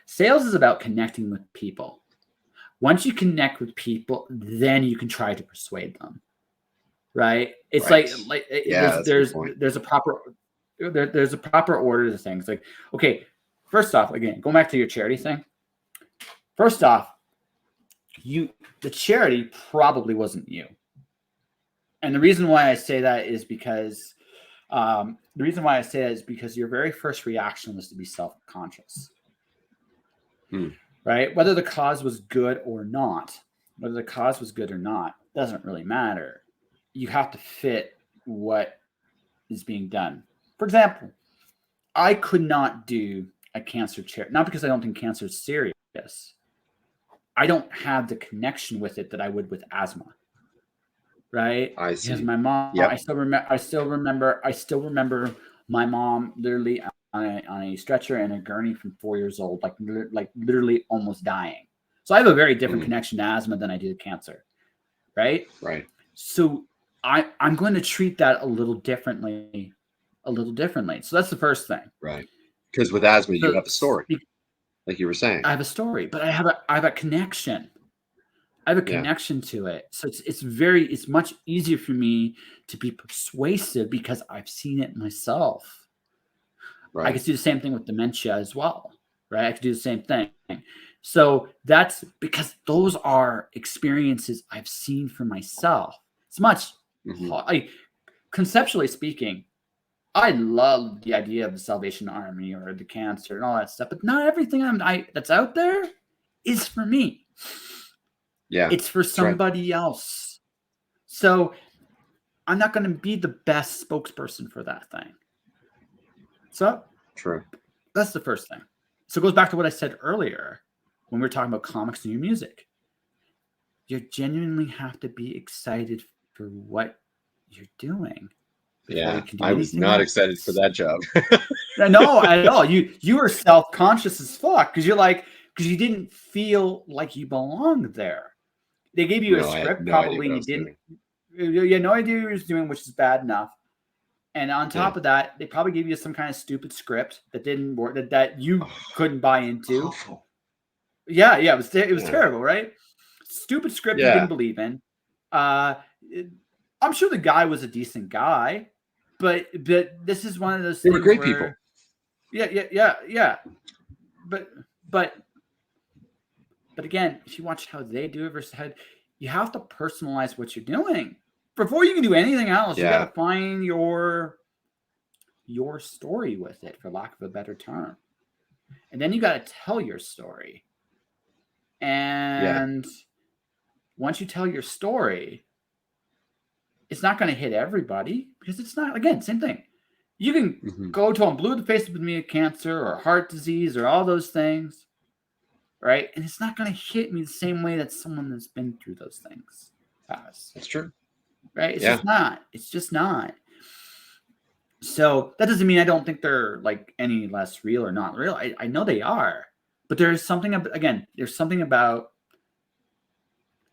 Sales is about connecting with people. Once you connect with people, then you can try to persuade them. Right? It's right. there's a proper order to things. Like, okay, first off, again, going back to your charity thing. First off, the charity probably wasn't you. And the reason why I say that is because your very first reaction was to be self-conscious. Right? Whether the cause was good or not doesn't really matter. You have to fit what is being done. For example, I could not do a cancer charity, not because I don't think cancer is serious. I don't have the connection with it that I would with asthma. Right? I see. Because my mom, I still remember my mom literally on a stretcher and a gurney from 4 years old, like literally almost dying. So I have a very different connection to asthma than I do to cancer. Right? Right. So I'm going to treat that a little differently. So that's the first thing. Right. Because with asthma, you have a story, like you were saying. I have a story, but I have a connection. I have a connection to it. So it's much easier for me to be persuasive because I've seen it myself. Right. I could do the same thing with dementia as well. Right. I could do the same thing. So that's because those are experiences I've seen for myself. It's much conceptually speaking, I love the idea of the Salvation Army or the cancer and all that stuff, but not everything that's out there is for me. Yeah, it's for somebody else. So I'm not going to be the best spokesperson for that thing. So true. That's the first thing. So it goes back to what I said earlier when we were talking about comics and your music. You genuinely have to be excited for what you're doing. Yeah, I was not excited for that job. No, at all. You were self-conscious as fuck because you didn't feel like you belonged there. They gave you a script, probably you didn't. You had no idea what you was doing, which is bad enough. And on top of that, they probably gave you some kind of stupid script that didn't work, that you couldn't buy into. Awful. Yeah, it was terrible, right? Stupid script you didn't believe in. I'm sure the guy was a decent guy, but this is one of those things. They were great people. Yeah. But again, if you watch how they do it versus how you have to personalize what you're doing before you can do anything else. You got to find your story with it, for lack of a better term, and then you got to tell your story. Yeah. And once you tell your story, it's not going to hit everybody because it's not, again, same thing. You can go to them blue in the face with me of cancer or heart disease or all those things, right? And it's not going to hit me the same way that someone that's been through those things has. That's true. Right? It's Yeah. just not. It's just not. So that doesn't mean I don't think they're like any less real or not real. I know they are, but there's something again. There's something about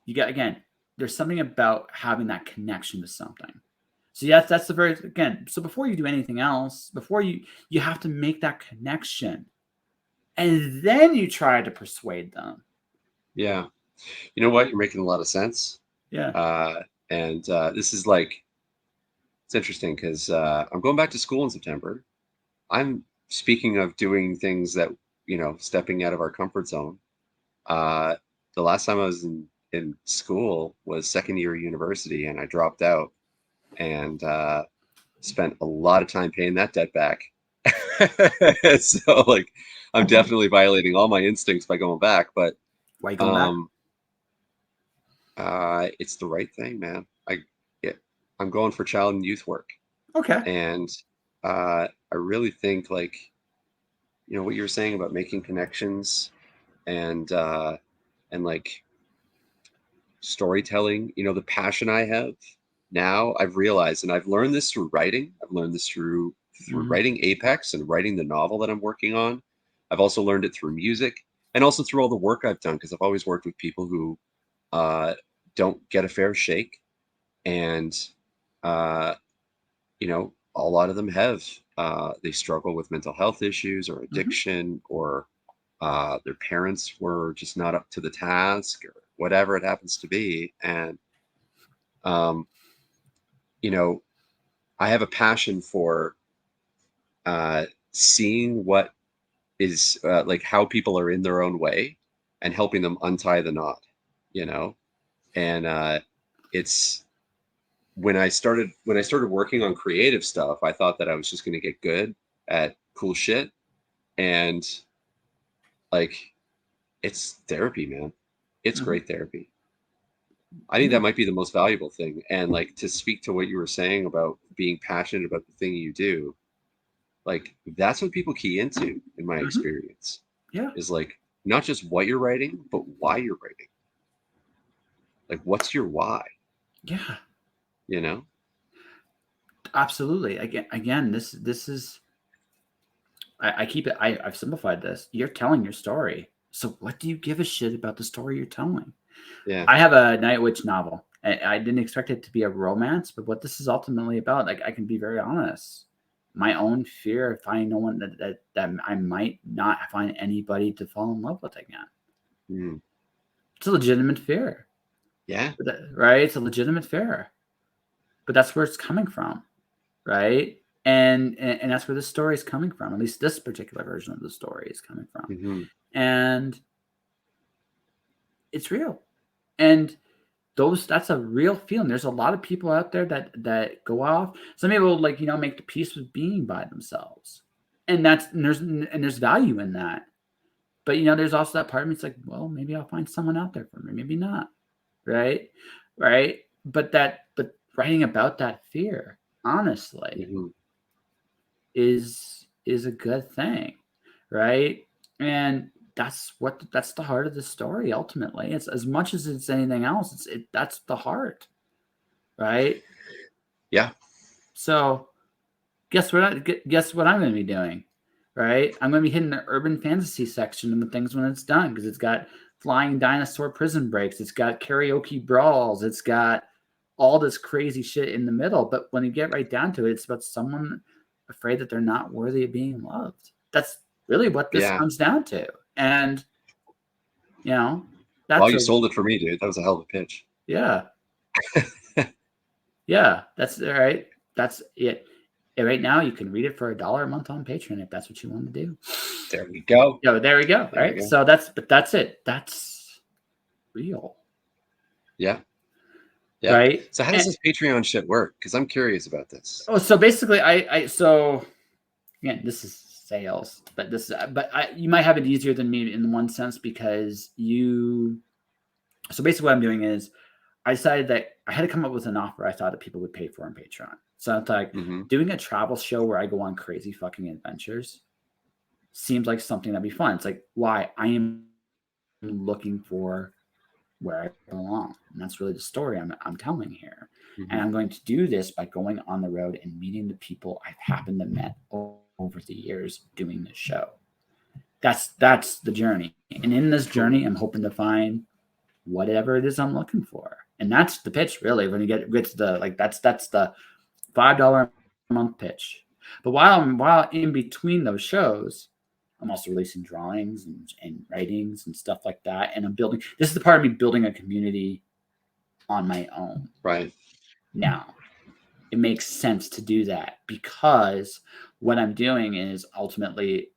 There's something about having that connection to something. So yes, that's the very again. So before you do anything else, before you have to make that connection, and then you try to persuade them. Yeah. You know what? You're making a lot of sense. Yeah. And this is like, it's interesting because I'm going back to school in September. I'm speaking of doing things that, stepping out of our comfort zone. The last time I was in school was second year of university, and I dropped out and spent a lot of time paying that debt back. So, like, I'm definitely violating all my instincts by going back, but Why you going back? it's the right thing, man. Yeah, I'm going for child and youth work, Okay. and I really think, like, what you were saying about making connections and like storytelling. The passion I have now, I've realized, and I've learned this through writing. I've learned this through Mm-hmm. writing Apex and writing the novel that I'm working on. I've also learned it through music and also through all the work I've done, because I've always worked with people who uh, don't get a fair shake, and uh, a lot of them have they struggle with mental health issues or Mm-hmm. addiction, or their parents were just not up to the task, or whatever it happens to be. And um, you know, I have a passion for seeing what is like how people are in their own way and helping them untie the knot. You know, and it's when I started working on creative stuff, I thought that I was just going to get good at cool shit, and like, it's therapy, man. It's Mm-hmm. great therapy. I think Yeah. that might be the most valuable thing. And like, to speak to what you were saying about being passionate about the thing you do, like, that's what people key into, in my Mm-hmm. experience, Yeah. is like not just what you're writing, but why you're writing. Like, what's your why? Yeah. You know? Absolutely. Again, this is I keep it. I've simplified this. You're telling your story. So what do you give a shit about the story you're telling? Yeah. I have a Night Witch novel. I didn't expect it to be a romance, but what this is ultimately about, like I can be very honest. My own fear of finding no one that I might not find anybody to fall in love with again. Mm. It's a legitimate fear, Yeah. right? It's a legitimate fear, but that's where it's coming from, right? And that's where this story is coming from. At least this particular version of the story is coming from, Hmm. and it's real. And that's a real feeling. There's a lot of people out there that go off. Some people like make the peace with being by themselves, and there's value in that. But there's also that part of me. It's like, well, maybe I'll find someone out there for me. Maybe not. Right. Right. But writing about that fear, honestly, Hmm. is a good thing, right? And that's the heart of the story. Ultimately, it's as much as it's anything else. That's the heart, right? Yeah. So guess what I'm going to be doing, right? I'm going to be hitting the urban fantasy section of the things when it's done, because it's got flying dinosaur prison breaks, it's got karaoke brawls, it's got all this crazy shit in the middle. But when you get right down to it, it's about someone afraid that they're not worthy of being loved. That's really what this Yeah. comes down to. And you know, Well, that's you a sold it for me, dude. That was a hell of a pitch. yeah, yeah, that's all right. That's it. And right now, you can read it for $1 a month on Patreon if that's what you want to do. There we go. Yeah, there we go. There we Right. go. So that's it. That's real. Yeah. Yeah. Right. So how does And this Patreon shit work? Because I'm curious about this. so basically, I so again, this is sales, but you might have it easier than me in one sense because so basically what I'm doing is I decided that I had to come up with an offer I thought that people would pay for on Patreon. So it's like doing a travel show where I go on crazy fucking adventures seems like something that'd be fun. It's like, why? I am looking for where I belong. And that's really the story I'm telling here. And I'm going to do this by going on the road and meeting the people I've happened to met over the years doing this show. That's the journey. And in this journey, I'm hoping to find whatever it is I'm looking for. And that's the pitch, really. When you get to the that's the $5 a month pitch. But while in between those shows, I'm also releasing drawings and writings and stuff like that. And I'm building. This is the part of me building a community on my own. Right. Now, it makes sense to do that because what I'm doing is ultimately,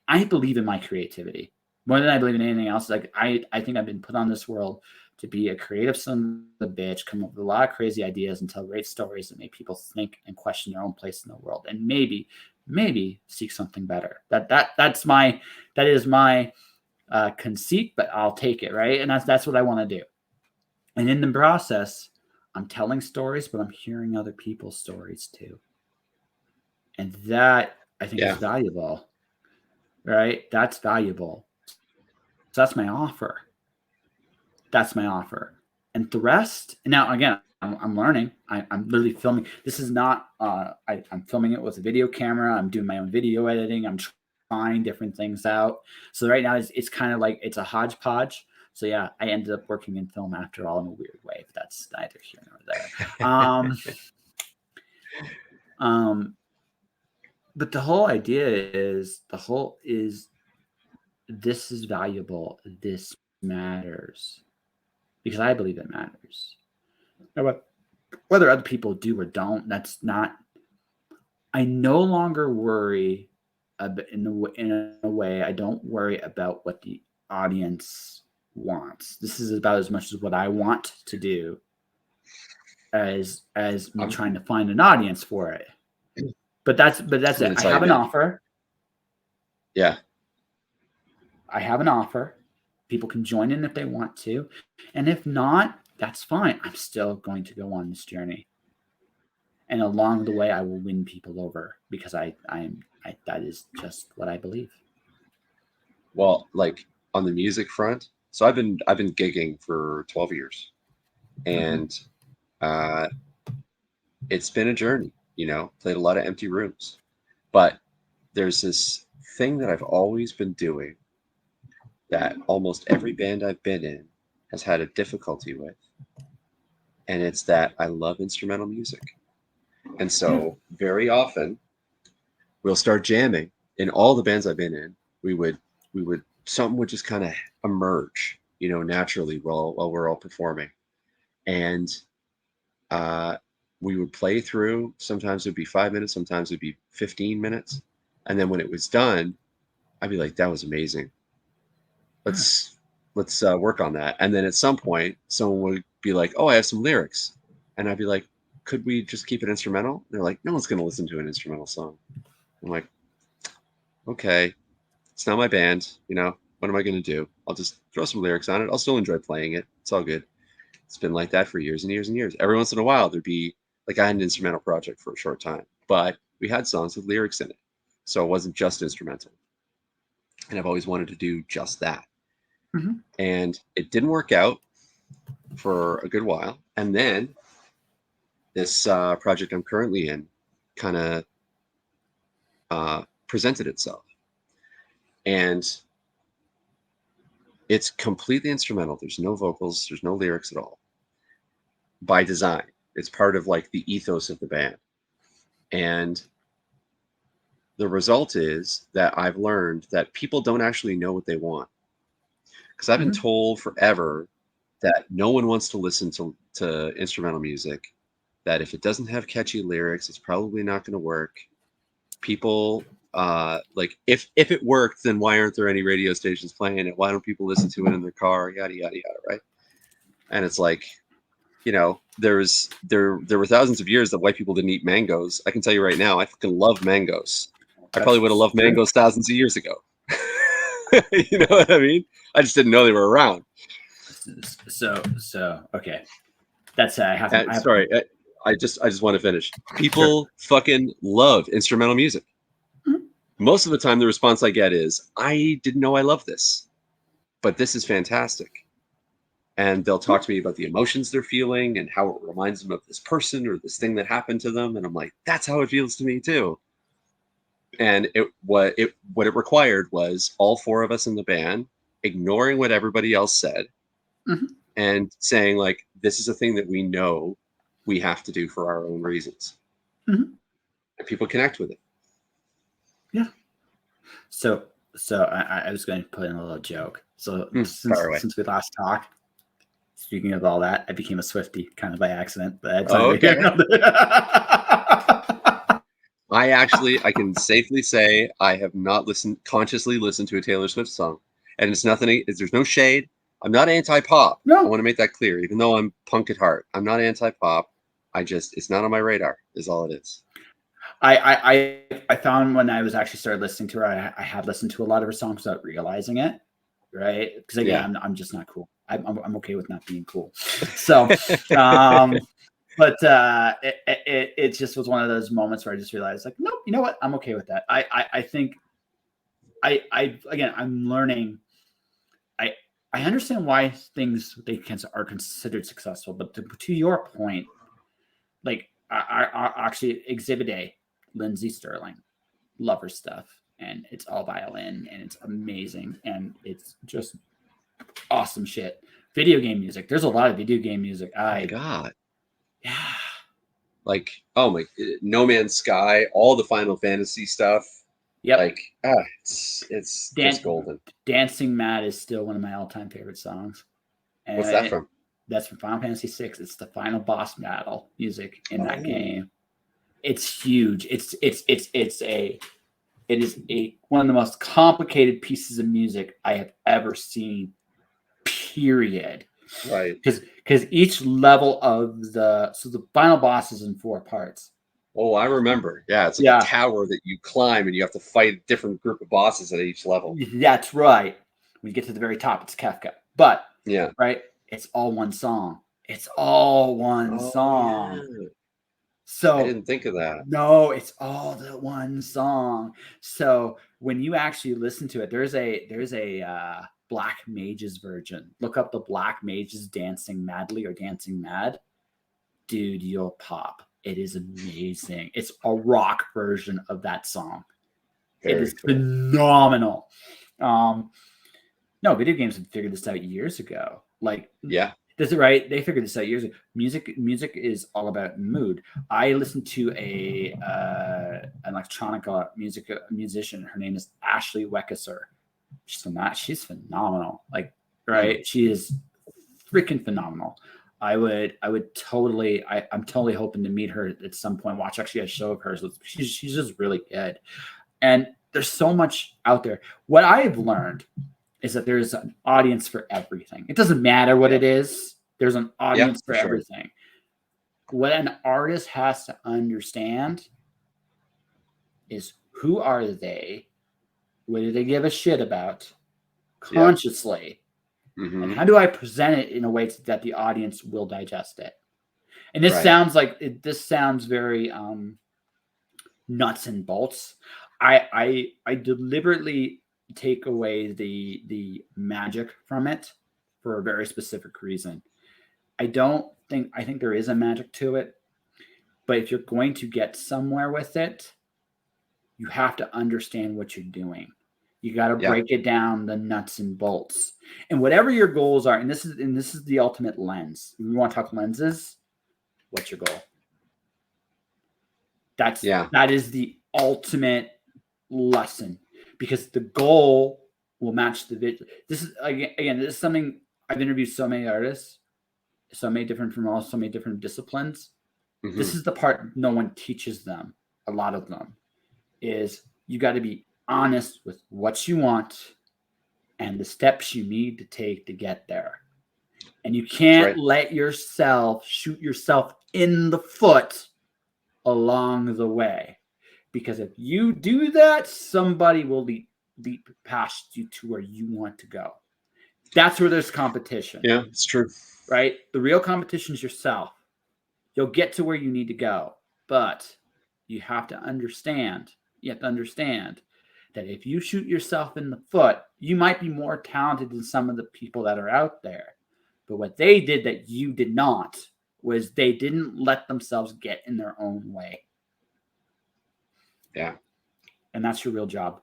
I believe in my creativity more than I believe in anything else. Like I think I've been put on this world to be a creative son of a bitch, come up with a lot of crazy ideas and tell great stories that make people think and question their own place in the world, and maybe seek something better. That is my conceit, but I'll take it, right? And that's what I want to do. And in the process, I'm telling stories, but I'm hearing other people's stories too. And that I think is valuable, right? That's valuable. So that's my offer. And the rest, now again, I'm learning. I'm literally filming. This is not, I'm filming it with a video camera. I'm doing my own video editing. I'm trying different things out. So right now it's kind of like, it's a hodgepodge. So yeah, I ended up working in film after all in a weird way, but that's neither here nor there. But the whole idea is, this is valuable. This matters because I believe it matters. Now, whether other people do or don't, that's not. I no longer worry in a way. I don't worry about what the audience wants. This is about as much as what I want to do as me trying to find an audience for it. But that's it. I have an offer. Yeah. I have an offer. People can join in if they want to. And if not, that's fine. I'm still going to go on this journey. And along the way, I will win people over because I that is just what I believe. Well, like on the music front, so I've been gigging for 12 years, and it's been a journey. Played a lot of empty rooms, but there's this thing that I've always been doing that almost every band I've been in has had a difficulty with, and it's that I love instrumental music. And so very often we'll start jamming. In all the bands I've been in, something would just kind of emerge, naturally while we're all performing. And we would play through. Sometimes it'd be 5 minutes, sometimes it'd be 15 minutes. And then when it was done, I'd be like, that was amazing. Let's work on that. And then at some point, someone would be like, oh, I have some lyrics. And I'd be like, could we just keep it instrumental? And they're like, no one's going to listen to an instrumental song. I'm like, okay, it's not my band. What am I going to do? I'll just throw some lyrics on it. I'll still enjoy playing it. It's all good. It's been like that for years and years and years. Every once in a while, there'd be like, I had an instrumental project for a short time, but we had songs with lyrics in it. So it wasn't just instrumental. And I've always wanted to do just that. And it didn't work out for a good while. And then this project I'm currently in kind of presented itself. And it's completely instrumental. There's no vocals. There's no lyrics at all. By design. It's part of like the ethos of the band. And the result is that I've learned that people don't actually know what they want. Because I've been told forever that no one wants to listen to instrumental music, that if it doesn't have catchy lyrics, it's probably not going to work. People, like, if it worked, then why aren't there any radio stations playing it? Why don't people listen to it in their car? Yada, yada, yada, right? And it's like, there were thousands of years that white people didn't eat mangoes. I can tell you right now, I fucking love mangoes. I probably would have loved Mangoes thousands of years ago. You know what I mean? I just didn't know they were around. So okay. That's I have to. Sorry, I just want to finish. People fucking love instrumental music. Mhm. Most of the time, the response I get is, "I didn't know I love this, but this is fantastic." And they'll talk to me about the emotions they're feeling and how it reminds them of this person or this thing that happened to them, and I'm like, "That's how it feels to me too." And what it required was all four of us in the band ignoring what everybody else said Mhm. and saying like, this is a thing that we know we have to do for our own reasons. Mhm. And people connect with it. Yeah. So I was going to put in a little joke. So since we last talked, speaking of all that, I became a Swiftie kind of by accident. But Okay. I can safely say I have not consciously listened to a Taylor Swift song. And it's nothing, there's no shade. I'm not anti-pop. No. I want to make that clear. Even though I'm punk at heart, I'm not anti-pop. It's not on my radar is all it is. I found when I was actually started listening to her, I had listened to a lot of her songs without realizing it, right? Because again, Yeah. I'm just not cool. I'm okay with not being cool. So, but it just was one of those moments where I just realized, like, nope, you know what? I'm okay with that. I think again, I'm learning. I understand why things are considered successful, but to your point, like I actually Exhibit A, Lindsey Sterling, love her stuff, and it's all violin, and it's amazing, and it's just awesome shit. Video game music, there's a lot of video game music. Oh my God. Yeah. Like, oh my, No Man's Sky, all the Final Fantasy stuff. Yep. Like, it's just golden. Dancing Mad is still one of my all-time favorite songs. And What's that from? That's from Final Fantasy VI. It's the final boss battle music in that game. It's huge. It is one of the most complicated pieces of music I have ever seen. Period. Right. Because each level of the final boss is in 4 parts. Oh, I remember. Yeah, it's like a tower that you climb and you have to fight a different group of bosses at each level. That's right. When you get to the very top, it's Kafka. But yeah, right, it's all one song. It's all one song. Yeah. So I didn't think of that. No, it's all the one song. So when you actually listen to it, there's a Black Mages version. Look up the Black Mages Dancing Madly or Dancing Mad. Dude, you'll pop. It is amazing. It's a rock version of that song. It is phenomenal. No, video games have figured this out years ago. Like, yeah, that's right. They figured this out years ago. Music is all about mood. I listened to an electronica musician. Her name is Ashley Weckesser. She's phenomenal. Like, right? She is freaking phenomenal. I'm totally hoping to meet her at some point. Watch actually a show of hers. She's just really good. And there's so much out there. What I have learned is that there's an audience for everything. It doesn't matter what it is. There's an audience for everything. What an artist has to understand is who are they? What do they give a shit about consciously? Mm-hmm. And how do I present it in a way that the audience will digest it? And this sounds very nuts and bolts. I deliberately take away the magic from it for a very specific reason. I think there is a magic to it, but if you're going to get somewhere with it, you have to understand what you're doing. You got to break it down, the nuts and bolts, and whatever your goals are. And this is the ultimate lens. If we want to talk lenses, what's your goal? That is the ultimate lesson, because the goal will match the vision. This is something I've interviewed so many artists, so many different disciplines. Mm-hmm. This is the part no one teaches them. A lot of them is you got to be honest with what you want and the steps you need to take to get there. And you can't let yourself shoot yourself in the foot along the way, Because if you do that, somebody will leap past you to where you want to go. That's where there's competition. Yeah, it's true. Right? The real competition is yourself. You'll get to where you need to go, but you have to understand. You have to understand that if you shoot yourself in the foot, you might be more talented than some of the people that are out there. But what they did that you did not was they didn't let themselves get in their own way. Yeah. And that's your real job.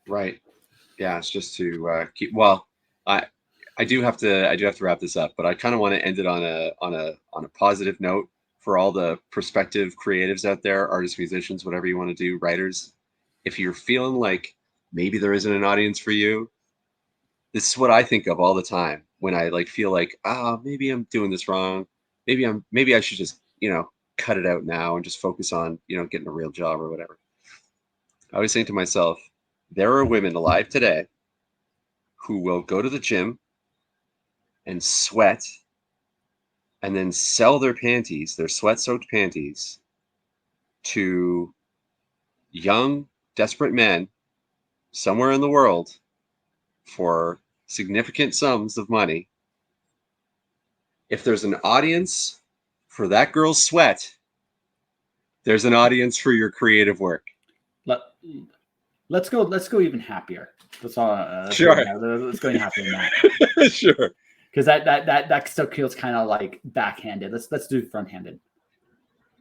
Right. Yeah, it's just to keep. Well, I do have to wrap this up, but I kind of want to end it on a positive note for all the prospective creatives out there, artists, musicians, whatever you want to do, writers. If you're feeling like maybe there isn't an audience for you, this is what I think of all the time when I like feel like, maybe I'm doing this wrong. Maybe I should just, cut it out now and just focus on, getting a real job or whatever. I always think to myself, there are women alive today who will go to the gym and sweat and then sell their panties, their sweat-soaked panties, to young, desperate men somewhere in the world for significant sums of money. If there's an audience for that girl's sweat, there's an audience for your creative work. Let's go even happier. That's all. Sure. Let's go even happier than that. Sure. Because that still feels kind of like backhanded. Let's do front-handed.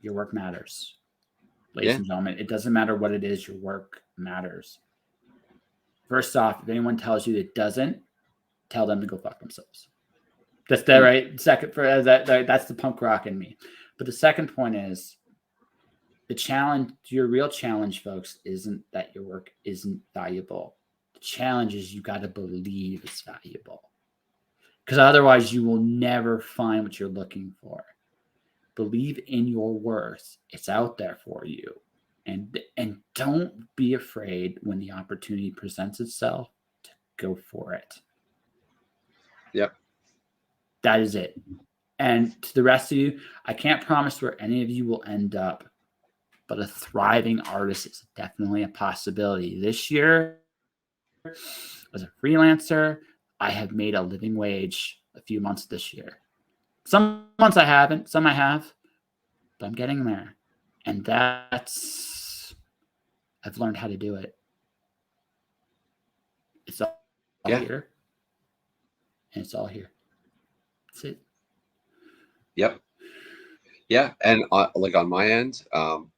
Your work matters, ladies and gentlemen. It doesn't matter what it is. Your work matters. First off, if anyone tells you it doesn't, tell them to go fuck themselves. That's the right second for that's the punk rock in me. But the second point is the challenge. Your real challenge, folks, isn't that your work isn't valuable. The challenge is you got to believe it's valuable. Because otherwise you will never find what you're looking for. Believe in your worth. It's out there for you. And don't be afraid when the opportunity presents itself to go for it. Yep. That is it. And to the rest of you, I can't promise where any of you will end up, but a thriving artist is definitely a possibility. This year, as a freelancer, I have made a living wage a few months this year. Some months I haven't, some I have, but I'm getting there. And I've learned how to do it. It's all here. And it's all here. That's it. Yep. Yeah. And like on my end,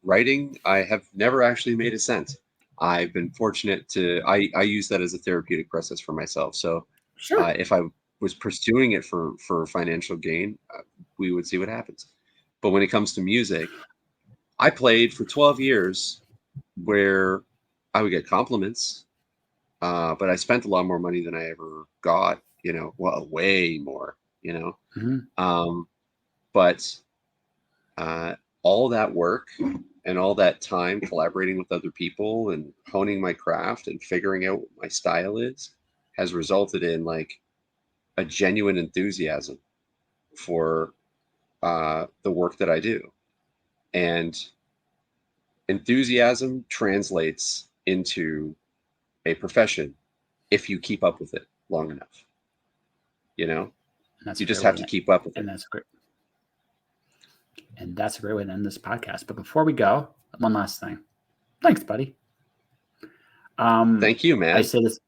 writing, I have never actually made a cent. I've been fortunate I use that as a therapeutic process for myself. So sure. If I was pursuing it for financial gain, we would see what happens. But when it comes to music, I played for 12 years where I would get compliments, but I spent a lot more money than I ever got, well, way more, Mm-hmm. But all that work and all that time collaborating with other people and honing my craft and figuring out what my style is has resulted in like a genuine enthusiasm for the work that I do. And enthusiasm translates into a profession if you keep up with it long enough. You just have to keep up with it. And that's great. And that's a great way to end this podcast. But before we go, one last thing. Thanks, buddy. Thank you, man. I say this.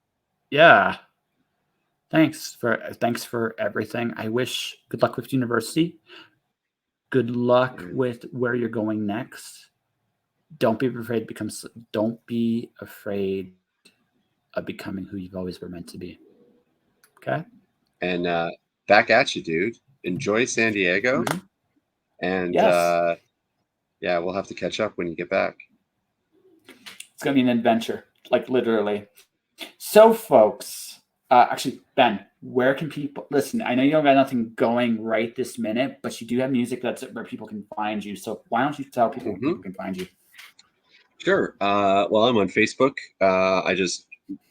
Yeah. Thanks for everything. I wish good luck with university. Good luck with where you're going next. Don't be afraid of becoming who you've always been meant to be. Okay? And back at you, dude. Enjoy San Diego. Mm-hmm. And yes. Yeah, we'll have to catch up when you get back. It's going to be an adventure, like literally. So, folks, actually, Ben, where can people listen? I know you don't got nothing going right this minute, but you do have music that's where people can find you. So why don't you tell people where people can find you? Sure. Well, I'm on Facebook.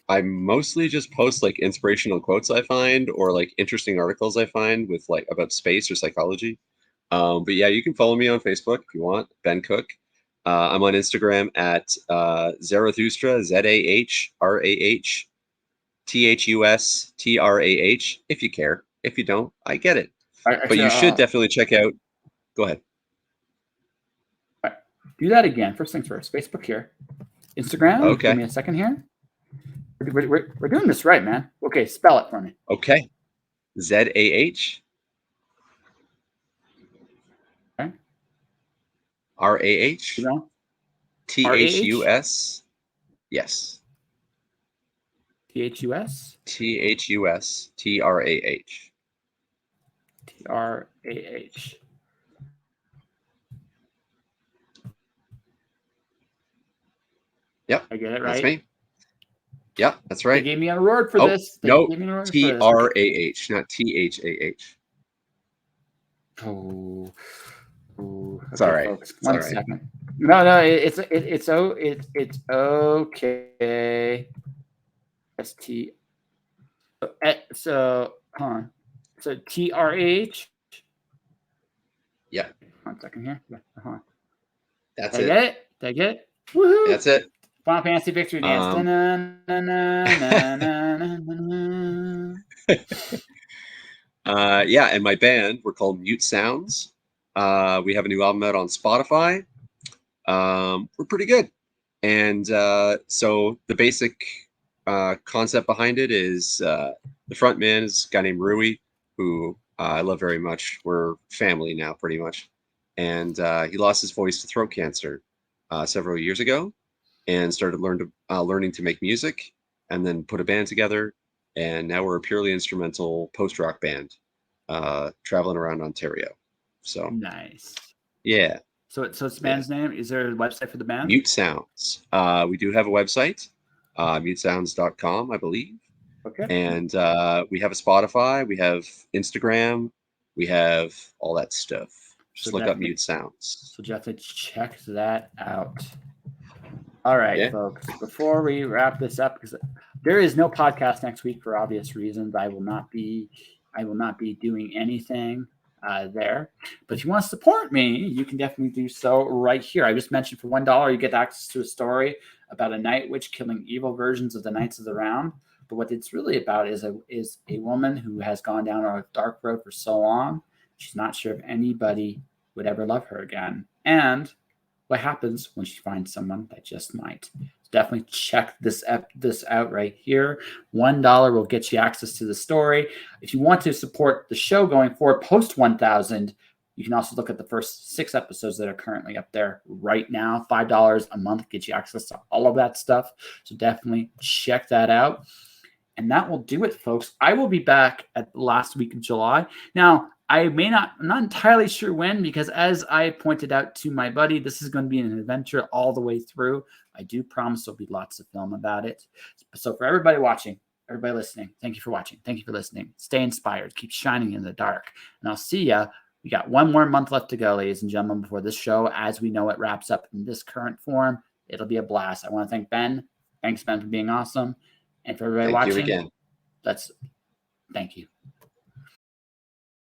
I mostly just post like inspirational quotes I find or like interesting articles I find with like about space or psychology. But yeah, you can follow me on Facebook if you want, Ben Cook. I'm on Instagram at Zarathustra, ZAHRAHTHUSTRAH. If you care. If you don't, I get it. But Actually, you should definitely check out. Go ahead. do that again. First things first. Facebook here. Instagram. Okay. Give me a second here. We're doing this right, man. Okay, spell it for me. Okay. ZAH. Okay. RAH. You know? THUS. Yes. THUS. THUS. TRAH. Yep. I get it right. That's me. Yeah, that's right. They gave me an award for this. They no, gave me an award TRAH, for this. not THAH. Oh, okay, It's all right. folks. It's One all right. second. No, it's okay. ST. So, hold on. So TRH. Yeah. 1 second here. Hold on. That's Did it. I get it? Did I get it? Woohoo! That's it. Final Fantasy Victory Dance. Yeah, and my band, we're called Mute Sounds. We have a new album out on Spotify. We're pretty good. And so the basic concept behind it is the front man is a guy named Rui, who I love very much. We're family now, pretty much. And he lost his voice to throat cancer several years ago and started learning to make music and then put a band together. And now we're a purely instrumental post-rock band traveling around Ontario. So nice. Yeah. So it's the band's name. Is there a website for the band? Mute Sounds. We do have a website, mutesounds.com, I believe. Okay. And we have a Spotify, we have Instagram, we have all that stuff. Just look up Mute Sounds. So definitely check that out. All right, folks. Before we wrap this up, because there is no podcast next week for obvious reasons, I will not be doing anything there. But if you want to support me, you can definitely do so right here. I just mentioned for $1 you get access to a story about a night witch killing evil versions of the Knights of the Round. But what it's really about is a woman who has gone down a dark road for so long, she's not sure if anybody would ever love her again. And what happens when she finds someone that just might. Definitely check this out right here. $1 will get you access to the story. If you want to support the show going forward post 1,000, you can also look at the first 6 episodes that are currently up there right now. $5 a month gets you access to all of that stuff. So definitely check that out. And that will do it, folks. I will be back at the last week of July. Now, I'm not entirely sure when, because as I pointed out to my buddy, this is going to be an adventure all the way through. I do promise there'll be lots of film about it. So for everybody watching, everybody listening, thank you for watching. Thank you for listening. Stay inspired. Keep shining in the dark. And I'll see ya. We got 1 more month left to go, ladies and gentlemen, before this show, as we know it, wraps up in this current form. It'll be a blast. I want to thank Ben. Thanks, Ben, for being awesome. And for everybody watching, Thank you again. thank you.